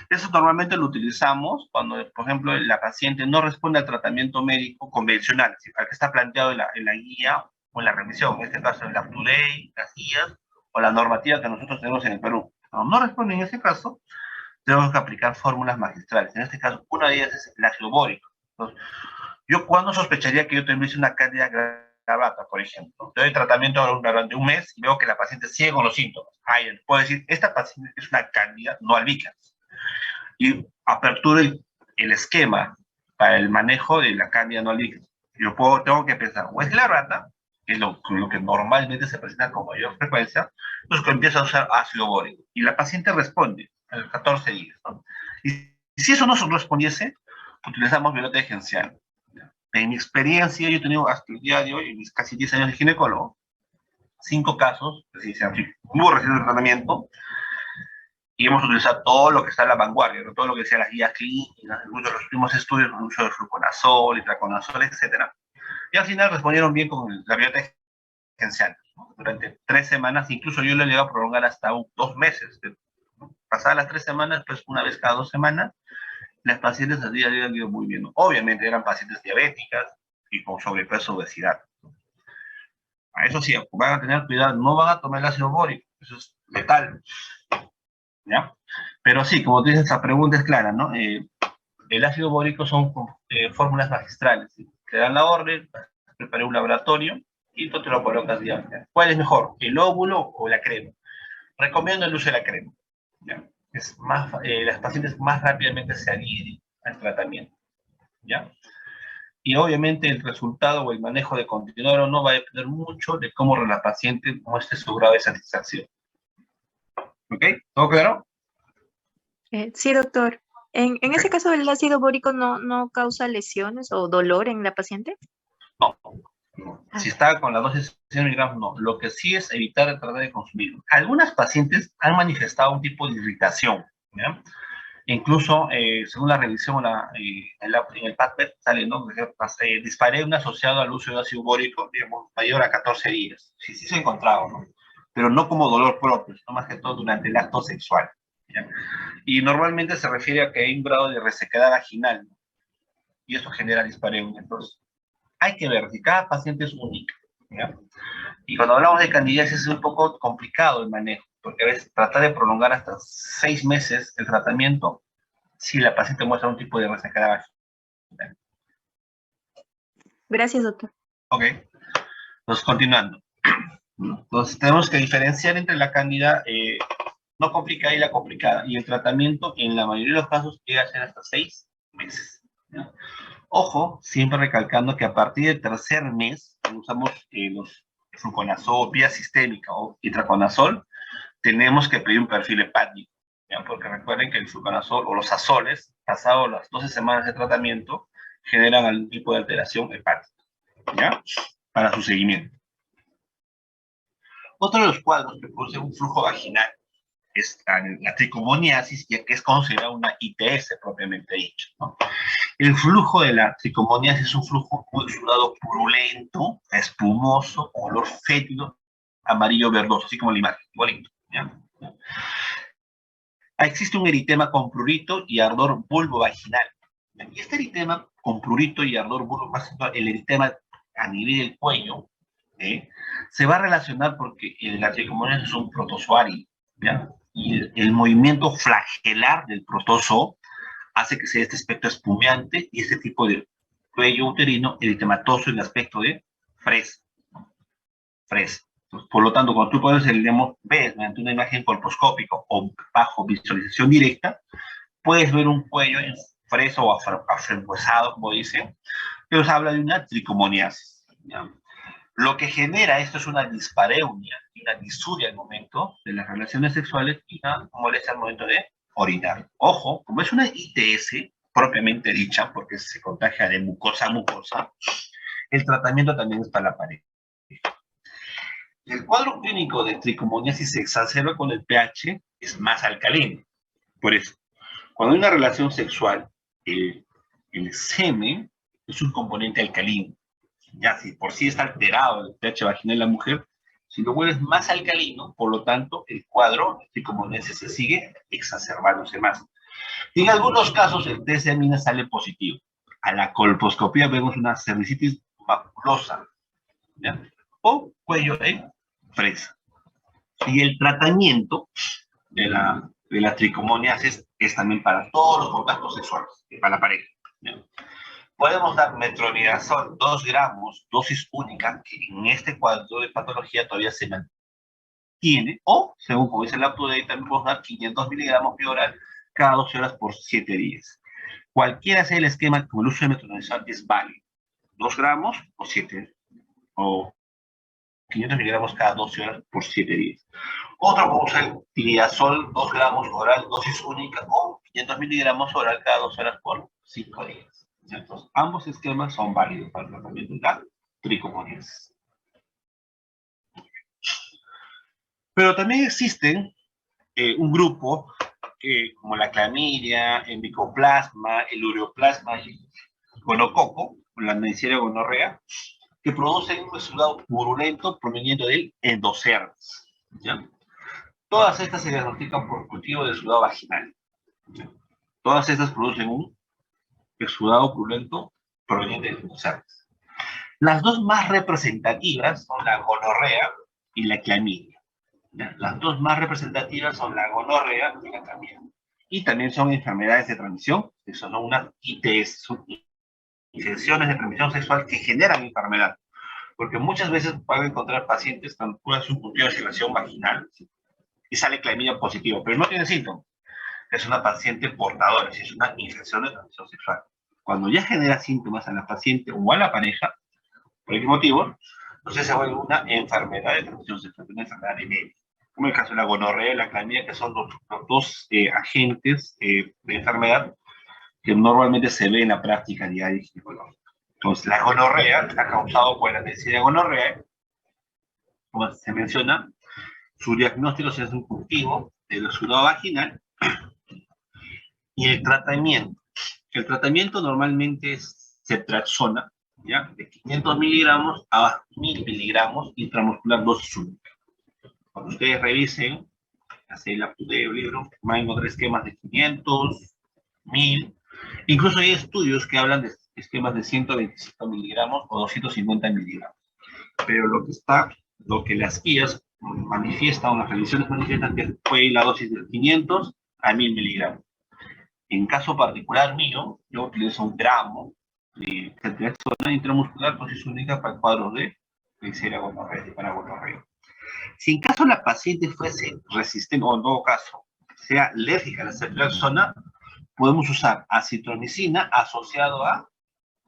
Eso normalmente lo utilizamos cuando, por ejemplo, la paciente no responde al tratamiento médico convencional, al que está planteado en la guía o en la revisión, en este caso en la UPTUDAY, las guías o la normativa que nosotros tenemos en el Perú. Cuando no responde en ese caso, tenemos que aplicar fórmulas magistrales. En este caso, una de ellas es el ácido bórico. Entonces, yo cuando sospecharía que yo tuviese una cándida gravata, por ejemplo, te doy tratamiento durante un mes y veo que la paciente sigue con los síntomas. Ahí puedo decir, esta paciente es una cándida no albicans. Y apertura el esquema para el manejo de la cándida no albicans. Tengo que pensar, o es la rata, que es lo que normalmente se presenta con mayor frecuencia, entonces empiezo a usar ácido bórico. Y la paciente responde a los 14 días, ¿no? Y si eso no respondiese, utilizamos violeta de genciano. En mi experiencia, yo he tenido hasta el día de hoy, en mis casi 10 años de ginecólogo, 5 casos, que se muy reciente de tratamiento, y hemos utilizado todo lo que está en la vanguardia, ¿no? Todo lo que sea las guías clínicas, algunos de los últimos estudios, el uso de fluconazol, itraconazol, etcétera. Y al final respondieron bien con la violeta genciana, ¿no? Durante 3 semanas, incluso yo lo he llegado a prolongar hasta 2 meses. Pasadas las 3 semanas, pues una vez cada 2 semanas, las pacientes al día de hoy han ido muy bien. Obviamente eran pacientes diabéticas y con sobrepeso, obesidad. A eso sí, van a tener cuidado, no van a tomar el ácido bórico, eso es letal, ¿ya? Pero sí, como tú dices, la pregunta es clara, ¿no? El ácido bórico son fórmulas magistrales, ¿sí? Te dan la orden, preparé un laboratorio y tú te lo colocas ya. ¿Cuál es mejor, el óvulo o la crema? Recomiendo el uso de la crema, ¿ya? Es más, las pacientes más rápidamente se adhieren al tratamiento, ¿ya? Y obviamente el resultado o el manejo de continuar o no va a depender mucho de cómo la paciente muestre su grado de satisfacción. ¿Ok? ¿Todo claro? Sí, doctor. En ese Ok. caso, ¿el ácido bórico no causa lesiones o dolor en la paciente? No, no. Ah, Si está con la dosis de 100 miligramos, no. Lo que sí es evitar tratar de consumir. Algunas pacientes han manifestado un tipo de irritación, ¿ya? Incluso, según la revisión en el PADPET, sale, ¿no? Disparé un asociado al uso de ácido bórico, digamos, mayor a 14 días. Sí, sí se ha encontrado, ¿no? Pero no como dolor propio, sino más que todo durante el acto sexual, ¿ya? Y normalmente se refiere a que hay un grado de resequedad vaginal, ¿no? Y eso genera dispareunia. Entonces, hay que ver si cada paciente es única, ¿ya? Y cuando hablamos de candidiasis es un poco complicado el manejo, porque a veces tratar de prolongar hasta 6 meses el tratamiento si la paciente muestra un tipo de resequedad vaginal. gracias, doctor. Ok, entonces continuando. Entonces tenemos que diferenciar entre la cándida no complicada y la complicada. Y el tratamiento en la mayoría de los casos llega a ser hasta 6 meses, ¿ya? Ojo, siempre recalcando que a partir del tercer mes, usamos los fluconazol, vía sistémica o itraconazol, tenemos que pedir un perfil hepático, ¿ya? Porque recuerden que el fluconazol o los azoles, pasado las 12 semanas de tratamiento, generan algún tipo de alteración hepática, ¿ya? Para su seguimiento. Otro de los cuadros que produce un flujo vaginal es la tricomoniasis, ya que es considerada una ITS propiamente dicho, ¿no? El flujo de la tricomoniasis es un flujo muy sudado, purulento, espumoso, olor fétido, amarillo verdoso, así como la imagen, igualito, ¿ya? Existe un eritema con prurito y ardor vulvovaginal. Y este eritema con prurito y ardor vulvovaginal, el eritema a nivel del cuello, se va a relacionar porque la tricomoniasis es un protozoario, ¿ya? Y el movimiento flagelar del protozoo hace que sea este aspecto espumeante y este tipo de cuello uterino eritematoso en el aspecto de fresa. Fresa. Entonces, por lo tanto, cuando tú pones el demo, ves mediante una imagen colposcópica o bajo visualización directa, puedes ver un cuello en fresa o afrembuesado, como dicen, que nos habla de una tricomoniasis, ¿ya? Lo que genera esto es una dispareunia, una disuria al momento de las relaciones sexuales y una molestia al momento de orinar. Ojo, como es una ITS, propiamente dicha, porque se contagia de mucosa a mucosa, el tratamiento también es para la pareja. El cuadro clínico de tricomoniasis se exacerba con el pH es más alcalino. Por eso, cuando hay una relación sexual, el semen es un componente alcalino. Ya si por sí está alterado el pH vaginal de la mujer, si lo vuelves más alcalino, por lo tanto, el cuadro de tricomoniasis se sigue exacerbándose más. Y en algunos casos, el test de amina sale positivo. A la colposcopía vemos una cervicitis maculosa, ¿ya? O cuello de fresa. Y el tratamiento de la tricomoniasis es también para todos los contactos sexuales, para la pareja, ¿ya? Podemos dar metronidazol 2 gramos, dosis única, que en este cuadro de patología todavía se mantiene, o, según como dice la UPDATE, también podemos dar 500 miligramos de oral cada 12 horas por 7 días. Cualquiera sea el esquema, como el uso de metronidazol es válido. 2 gramos o 7, o 500 miligramos cada 12 horas por 7 días. Otro como usa el tilidazol 2 gramos oral, dosis única, o 500 miligramos oral cada 2 horas por 5 días. Entonces, ambos esquemas son válidos para el tratamiento de la tricomoniasis. Pero también existen un grupo como la clamidia, el micoplasma, el ureoplasma y el gonococo, la Neisseria gonorrea, que producen un exudado purulento proveniente del endocerdas, ¿ya? Todas estas se diagnostican por cultivo de exudado vaginal, ¿ya? Todas estas producen un exudado purulento proveniente del endocerdas. Las dos más representativas son la gonorrea y la clamidia, ¿ya? Las dos más representativas son la gonorrea y la clamidia. Y también son enfermedades de transmisión, que son unas ITS, son infecciones de transmisión sexual que generan enfermedad. Porque muchas veces van a encontrar pacientes con una subcultiva de circulación vaginal y sale clamidia positivo, pero no tiene síntomas. Es una paciente portadora, es una infección de transmisión sexual. Cuando ya genera síntomas a la paciente o a la pareja, por qué motivo, entonces se vuelve una enfermedad de transmisión sexual, una enfermedad endémica. Como el caso de la gonorrea y la clamidia, que son los dos agentes de enfermedad que normalmente se ve en la práctica diaria ginecológica. Entonces, la gonorrea está causado por la Neisseria gonorrea, como se menciona, su diagnóstico se hace un cultivo del exudado vaginal y el tratamiento. El tratamiento normalmente es cetraxona, ¿ya? De 500 miligramos a 1000 miligramos intramuscular dosis única. Cuando ustedes revisen, hacen la del libro, van a encontrar esquemas de 500, 1000. Incluso hay estudios que hablan de esquemas de 125 miligramos o 250 miligramos. Pero lo que las guías manifiestan, o las revisiones manifiestan que fue la dosis de 500 a 1000 miligramos. En caso particular mío, yo utilizo 1 gramo de cetraxona intramuscular, dosis única para cuadros de Neisseria gonorrea y para gonorrea. Si en caso la paciente fuese resistente, o en todo caso sea alérgica a la cetraxona, podemos usar acitromicina asociado a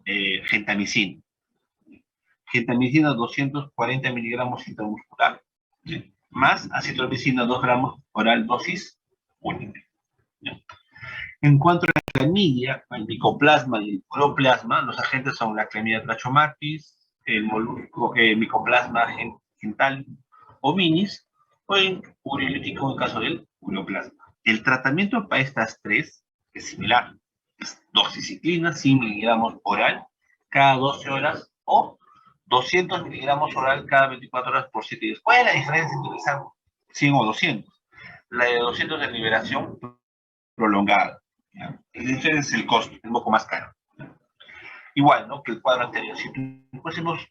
gentamicina. Gentamicina 240 miligramos intramuscular, ¿sí? Más acitromicina 2 gramos oral dosis única, ¿sí? En cuanto a la clamidia, el micoplasma y el uroplasma, los agentes son la clamidia trachomatis, el molusco, micoplasma gental o minis, o el uriolítico en el caso del uroplasma. El tratamiento para estas tres es similar. Es doxiciclina, 100 miligramos oral cada 12 horas o 200 miligramos oral cada 24 horas por 7 días. ¿Cuál es la diferencia entre utilizar 100 o 200? La de 200 es liberación prolongada, ¿ya? El diferencia es el costo, es un poco más caro, ¿ya? Igual, ¿no?, que el cuadro anterior. Si tuviésemos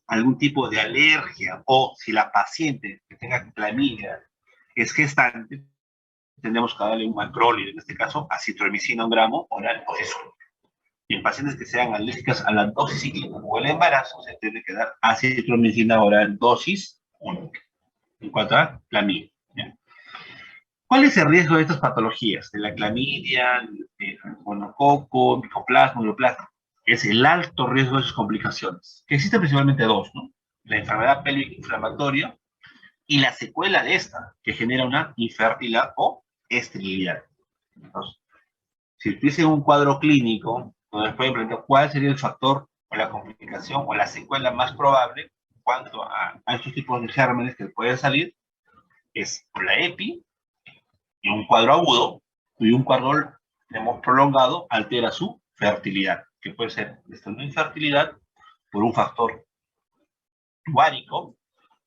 algún tipo de alergia o si la paciente que tenga clamidia es gestante, tendremos que darle un macrolide, en este caso acitromicina 1 gramo oral dosis única. Y en pacientes que sean alérgicas a la doxiciclina o el embarazo, se tiene que dar acitromicina oral dosis única. En cuanto a clamidia, ¿ya? ¿Cuál es el riesgo de estas patologías? De la clamidia, el gonococo, micoplasma, uroplasma. Es el alto riesgo de sus complicaciones, que existen principalmente dos, ¿no? La enfermedad pélvica inflamatoria y la secuela de esta, que genera una infertilidad o esterilidad. Entonces, Si tuviese un cuadro clínico, nos pueden preguntar cuál sería el factor o la complicación o la secuela más probable en cuanto a estos tipos de gérmenes que pueden salir, es la EPI, y un cuadro agudo, y un cuadro prolongado altera su fertilidad, que puede ser esta infertilidad por un factor tubárico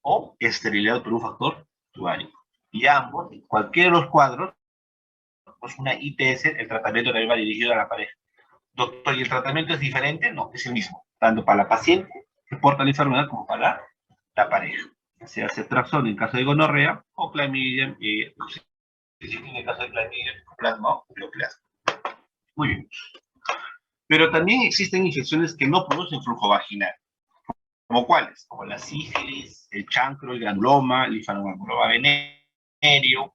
o esterilidad por un factor tubárico. Y ambos, cualquiera de los cuadros, pues una ITS, el tratamiento también va dirigido a la pareja. Doctor, ¿y el tratamiento es diferente? No, es el mismo, tanto para la paciente que porta la enfermedad como para la pareja. Se hace Ceftriaxona en caso de gonorrea o clamidia, en el caso de clamidia, plasma o bioplasma. Muy bien. Pero también existen infecciones que no producen flujo vaginal. ¿Como cuáles? Como la sífilis, el chancro, el granuloma, el linfoanguloma venéreo,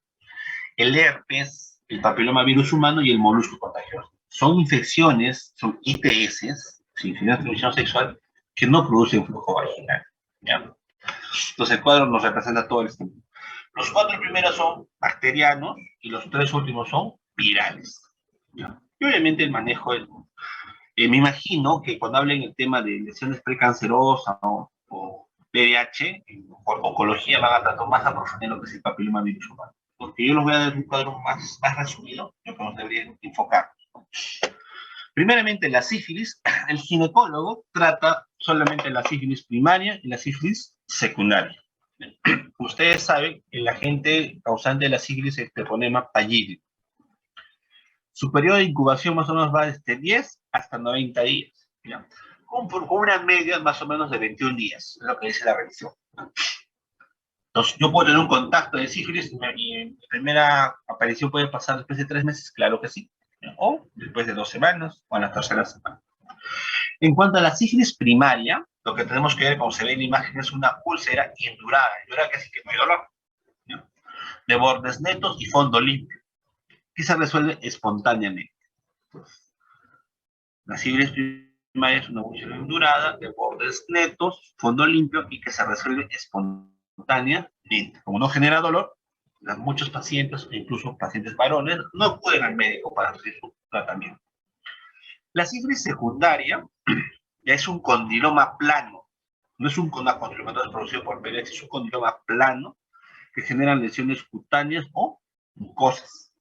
el herpes, el papillomavirus humano y el molusco contagioso. Son infecciones, son ITS, infecciones de transmisión sexual, que no producen flujo vaginal. ¿Ya? Entonces el cuadro nos representa todo el sistema. Los 4 primeros son bacterianos y los 3 últimos son virales. ¿Ya? Y obviamente el manejo es... me imagino que cuando hablen el tema de lesiones precancerosas o VIH, en oncología van a tratar más a profundidad lo que es el papillomavirus humano. Porque yo les voy a dar un cuadro más resumido, yo creo que nos debería enfocar. Primeramente, la sífilis, el ginecólogo trata solamente la sífilis primaria y la sífilis secundaria. Ustedes saben, el agente causante de la sífilis es el treponema pallidum. Su periodo de incubación más o menos va desde 10 hasta 90 días, ¿ya? Con una media más o menos de 21 días, es lo que dice la revisión. Entonces, yo puedo tener un contacto de sífilis y mi primera aparición puede pasar después de 3 meses, claro que sí, ¿ya? O después de 2 semanas o a la tercera semana. En cuanto a la sífilis primaria, lo que tenemos que ver, como se ve en la imagen, es una úlcera indurada, indurada que sí que no hay dolor, ¿ya? De bordes netos y fondo limpio, que se resuelve espontáneamente. Pues, la sífilis primaria es una úlcera indurada, de bordes netos, fondo limpio y que se resuelve espontáneamente. Como no genera dolor, muchos pacientes, incluso pacientes varones, no acuden al médico para hacer su tratamiento. La sífilis secundaria ya es un condiloma plano, no es una condilomatosis producido por VIH, es un condiloma plano que genera lesiones cutáneas o mucosas.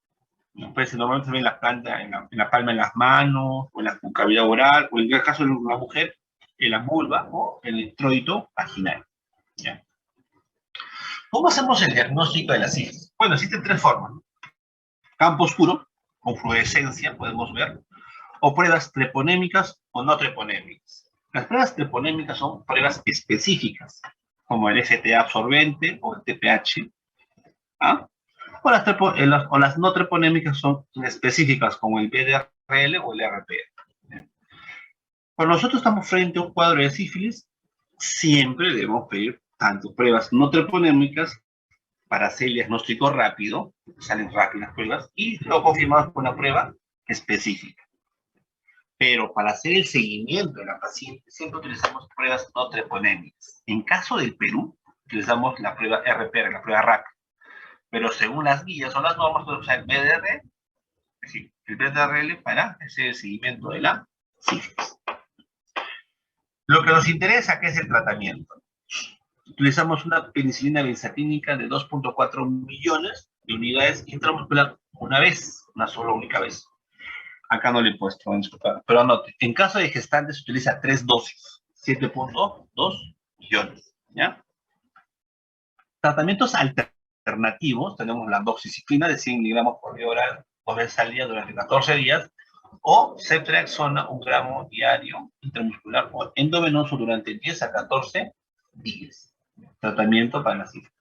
Pues, normalmente se ve en la planta, en la palma de las manos, o en la cavidad oral, o en el caso de la mujer, en la vulva o en el introito vaginal. ¿Ya? ¿Cómo hacemos el diagnóstico de la sífilis? Bueno, existen 3 formas, ¿no? Campo oscuro, con fluorescencia, podemos ver, o pruebas treponémicas o no treponémicas. Las pruebas treponémicas son pruebas específicas, como el FTA absorbente o el TPH, ¿ah? O las no treponémicas son específicas, como el VDRL o el RPL. Cuando nosotros estamos frente a un cuadro de sífilis, siempre debemos pedir tanto pruebas no treponémicas para hacer el diagnóstico rápido, salen rápidas pruebas, y luego confirmadas con una prueba específica. Pero para hacer el seguimiento de la paciente, siempre utilizamos pruebas no treponémicas. En caso del Perú, utilizamos la prueba RPR, la prueba rápida. Pero según las guías o las normas, podemos usar el BDR, es decir, el BDRL para hacer el seguimiento de la sífilis. Lo que nos interesa, ¿qué es el tratamiento? Utilizamos una penicilina benzatínica de 2.4 millones de unidades intramuscular una vez, una sola única vez. Acá no le he puesto, pero anote, en caso de gestantes se utiliza 3 dosis, 7.2 millones, ¿ya? Tratamientos alternativos, tenemos la doxiciclina de 100 miligramos por vía oral 2 veces al día durante 14 días, o Ceftriaxona 1 gramo diario intramuscular o endovenoso durante 10 a 14 días. Tratamiento para la sífilis.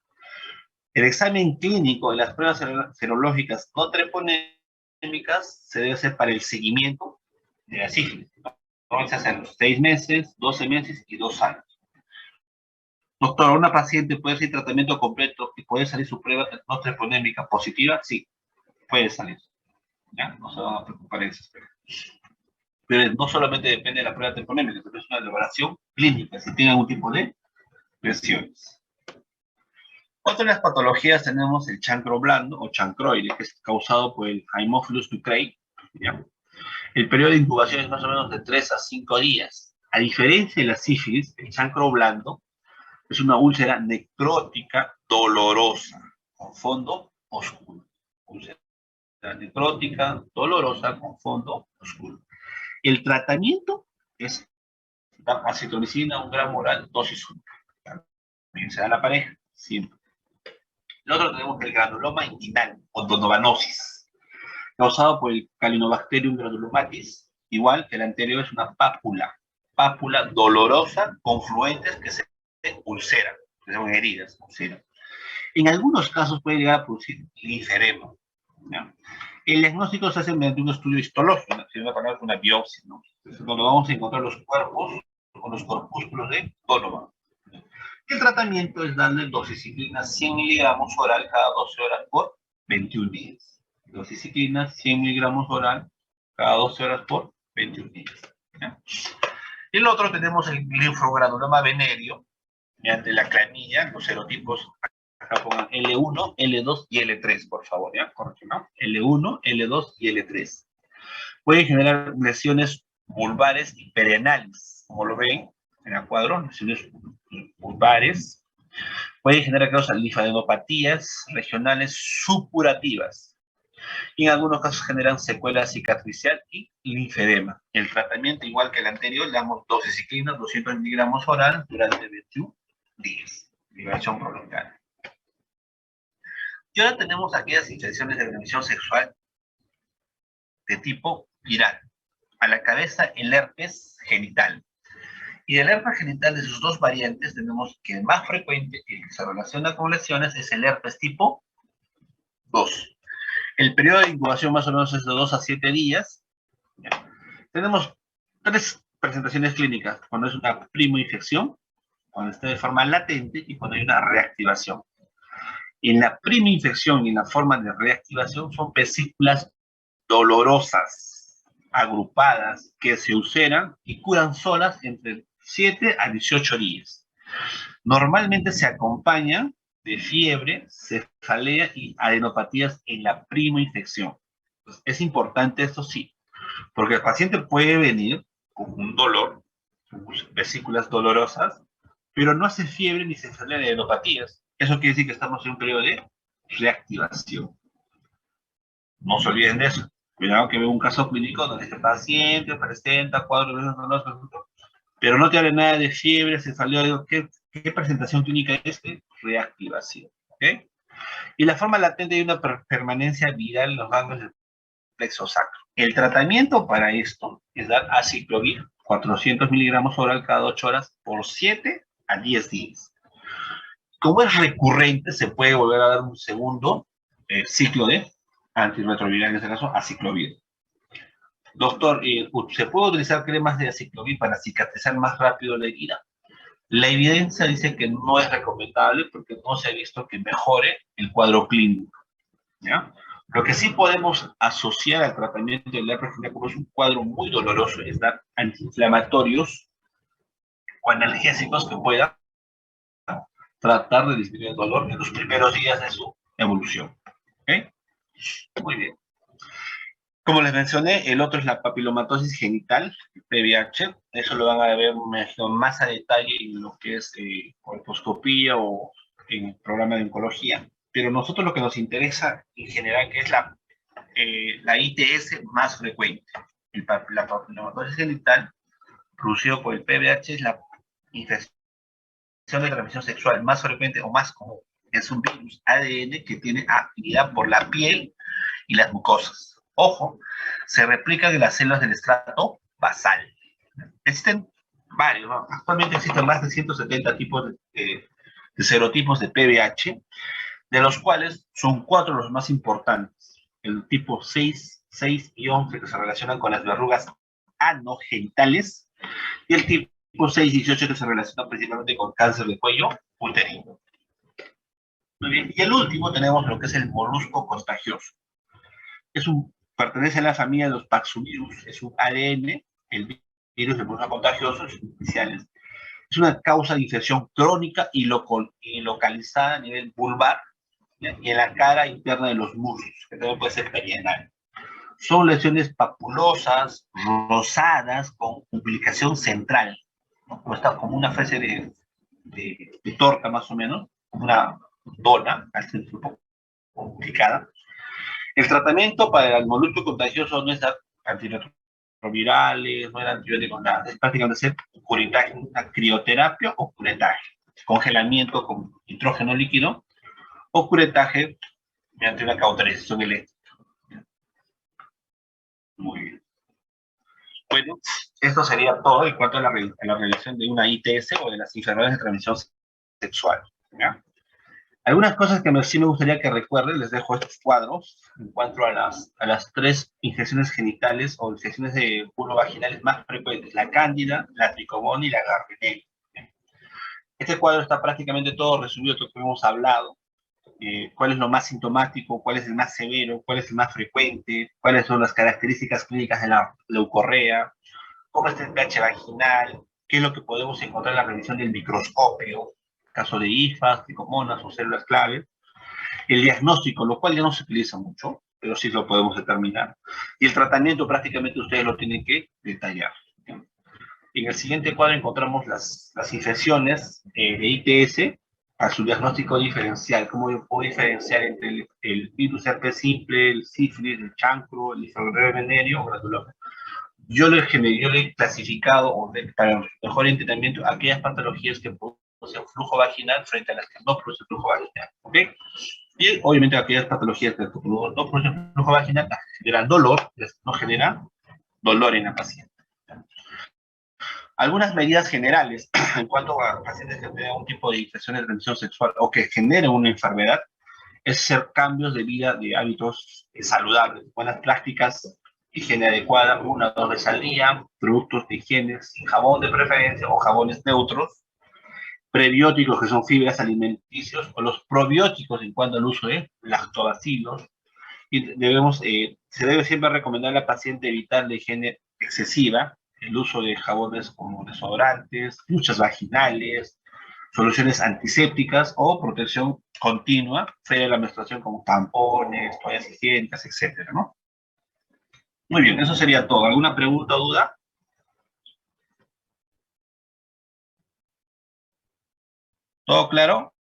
El examen clínico de las pruebas serológicas no treponémicas se debe hacer para el seguimiento de la sífilis. Normalmente se hace a los 6 meses, 12 meses y 2 años. Doctor, ¿una paciente puede hacer tratamiento completo y puede salir su prueba no treponémica positiva? Sí, puede salir. ¿Ya? No se van a preocupar en ese aspecto. Pero no solamente depende de la prueba treponémica, sino es una elaboración clínica, si tiene algún tipo de lesiones. Otra de las patologías tenemos el chancro blando o chancroide, que es causado por el Haemophilus ducreyi, ¿ya? El periodo de incubación es más o menos de 3 a 5 días. A diferencia de la sífilis, el chancro blando es una úlcera necrótica dolorosa, con fondo oscuro. Úlcera necrótica dolorosa con fondo oscuro. El tratamiento es acitromicina, 1 gramo oral, dosis única. También se da a la pareja, siempre. El otro tenemos el granuloma inguinal o donovanosis, causado por el Calinobacterium granulomatis, igual que el anterior, es una pápula dolorosa con fluentes que se ulceran, que son heridas, ulceran. En algunos casos puede llegar a producir linfedema, ¿ya? El diagnóstico se hace mediante un estudio histológico, si no es una biopsia, ¿no? Entonces, donde vamos a encontrar los cuerpos o los corpúsculos de Donovan. El tratamiento es darle doxiciclina 100 miligramos oral cada 12 horas por 21 días. Doxiciclina 100 miligramos oral cada 12 horas por 21 días. ¿Ya? Y el otro tenemos el linfogranuloma venéreo, mediante la clamilla, los serotipos, acá pongan L1, L2 y L3, por favor, ¿ya? Correcto, ¿no? L1, L2 y L3. Pueden generar lesiones vulvares y perianales, como lo ven en el cuadro, lesiones vulvares. Pueden generar causas linfadenopatías regionales supurativas. Y en algunos casos generan secuela cicatricial y linfedema. El tratamiento, igual que el anterior, le damos doxiciclina, 200 miligramos oral durante 21 días. Liberación prolongada. Y ahora tenemos aquellas infecciones de transmisión sexual de tipo viral. A la cabeza, el herpes genital. Y del herpes genital, de sus dos variantes, tenemos que el más frecuente, el que se relaciona con lesiones, es el herpes tipo 2. El periodo de incubación más o menos es de 2 a 7 días. ¿Ya? Tenemos 3 presentaciones clínicas, cuando es una primoinfección, cuando está de forma latente y cuando hay una reactivación. En la primoinfección y en la forma de reactivación son vesículas dolorosas, agrupadas, que se ulceran y curan solas entre 7 a 18 días. Normalmente se acompaña de fiebre, cefalea y adenopatías en la primoinfección. Entonces, es importante esto sí, porque el paciente puede venir con un dolor, vesículas dolorosas, pero no hace fiebre ni cefalea ni adenopatías. Eso quiere decir que estamos en un periodo de reactivación. No se olviden de eso. Cuidado que veo un caso clínico donde este paciente presenta cuadros dolorosos, pero no te habla nada de fiebre, cefalea. ¿Qué presentación clínica es? Reactivación. ¿Okay? Y la forma latente hay una permanencia viral en los ganglios del plexo sacro. El tratamiento para esto es dar aciclovir, 400 miligramos oral cada 8 horas por 7 a 10 días. Como es recurrente, se puede volver a dar un segundo ciclo de antirretroviral, en este caso, aciclovir. Doctor, ¿se puede utilizar cremas de aciclovir para cicatrizar más rápido la herida? La evidencia dice que no es recomendable porque no se ha visto que mejore el cuadro clínico, ¿ya? Lo que sí podemos asociar al tratamiento del herpes genital, como es un cuadro muy doloroso, es dar antiinflamatorios o analgésicos que puedan tratar de disminuir el dolor en los primeros días de su evolución. ¿Okay? Muy bien. Como les mencioné, el otro es la papilomatosis genital, PVH. Eso lo van a ver más a detalle en lo que es colposcopía o en el programa de oncología. Pero nosotros lo que nos interesa en general, que es la ITS más frecuente. La papilomatosis genital, producido por el PVH, es la infección de transmisión sexual más frecuente o más común. Es un virus ADN que tiene actividad por la piel y las mucosas. Ojo, se replican en las células del estrato basal. Existen varios, ¿no? Actualmente existen más de 170 tipos de serotipos de PVH, de los cuales son 4 los más importantes. El tipo 6, 6 y 11, que se relacionan con las verrugas anogenitales, y el tipo 6 y 18, que se relaciona principalmente con cáncer de cuello uterino. Muy bien. Y el último tenemos lo que es el molusco contagioso. Pertenece a la familia de los paxuvirus, es un ADN, el virus de molusco contagioso, sus iniciales. Es una causa de infección crónica y localizada a nivel vulvar, ¿ya? Y en la cara interna de los muslos, que también puede ser perianal. Son lesiones papulosas, rosadas, con ubicación central, ¿no? Como una especie de torta más o menos, como una dona, al centro un poco complicada. El tratamiento para el molusco contagioso no es dar antirretrovirales, no es antibióticos, nada. Es prácticamente hacer curetaje, una crioterapia o curetaje. Congelamiento con nitrógeno líquido o curetaje mediante una cauterización eléctrica. Muy bien. Bueno, esto sería todo en cuanto a la realización de una ITS o de las enfermedades de transmisión sexual. ¿Ya? Algunas cosas que sí me gustaría que recuerden, les dejo estos cuadros en cuanto a las tres infecciones genitales o infecciones de vulva vaginales más frecuentes, la cándida, la tricomonia y la gardnerella. Este cuadro está prácticamente todo resumido de lo que hemos hablado, cuál es lo más sintomático, cuál es el más severo, cuál es el más frecuente, cuáles son las características clínicas de la leucorrea, cómo está el pH vaginal, qué es lo que podemos encontrar en la revisión del microscopio, caso de hifas, tricomonas o células clave, el diagnóstico, lo cual ya no se utiliza mucho, pero sí lo podemos determinar, y el tratamiento prácticamente ustedes lo tienen que detallar. En el siguiente cuadro encontramos las infecciones de ITS a su diagnóstico diferencial, cómo yo puedo diferenciar entre el virus herpes simple, el sífilis, el chancro, el influenza venéreo o granuloma. Yo le he clasificado para el mejor entendimiento aquellas patologías que producen flujo vaginal frente a las que no producen flujo vaginal. ¿Ok? Y obviamente aquellas patologías que no producen flujo vaginal generan dolor, no generan dolor en la paciente. Algunas medidas generales en cuanto a pacientes que tengan un tipo de infección de transmisión sexual o que generen una enfermedad es hacer cambios de vida, de hábitos saludables, buenas prácticas, higiene adecuada, 1 o 2 veces al día, productos de higiene, sin jabón de preferencia o jabones neutros, prebióticos que son fibras alimenticios o los probióticos en cuanto al uso de lactobacilos. Y se debe siempre recomendar al paciente evitar la higiene excesiva, el uso de jabones como desodorantes, duchas vaginales, soluciones antisépticas o protección continua frente a la menstruación como tampones, toallas higiénicas, etcétera, ¿no? Muy bien, eso sería todo. ¿Alguna pregunta o duda? ¿Todo claro?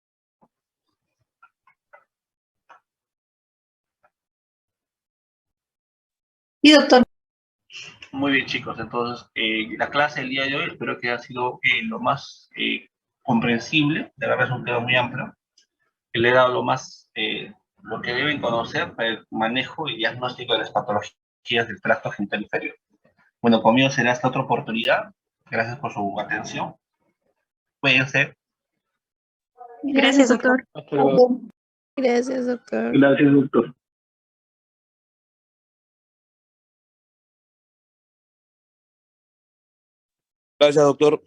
Sí, doctor. Muy bien, chicos. Entonces, la clase del día de hoy espero que haya sido lo más comprensible. De verdad es un tema muy amplio. Le he dado lo que deben conocer para el manejo y diagnóstico de las patologías del tracto genital inferior. Bueno, conmigo será hasta otra oportunidad. Gracias por su atención. Cuídense. Gracias, doctor. Hasta luego. Gracias, doctor. Gracias, doctor. Gracias, doctor.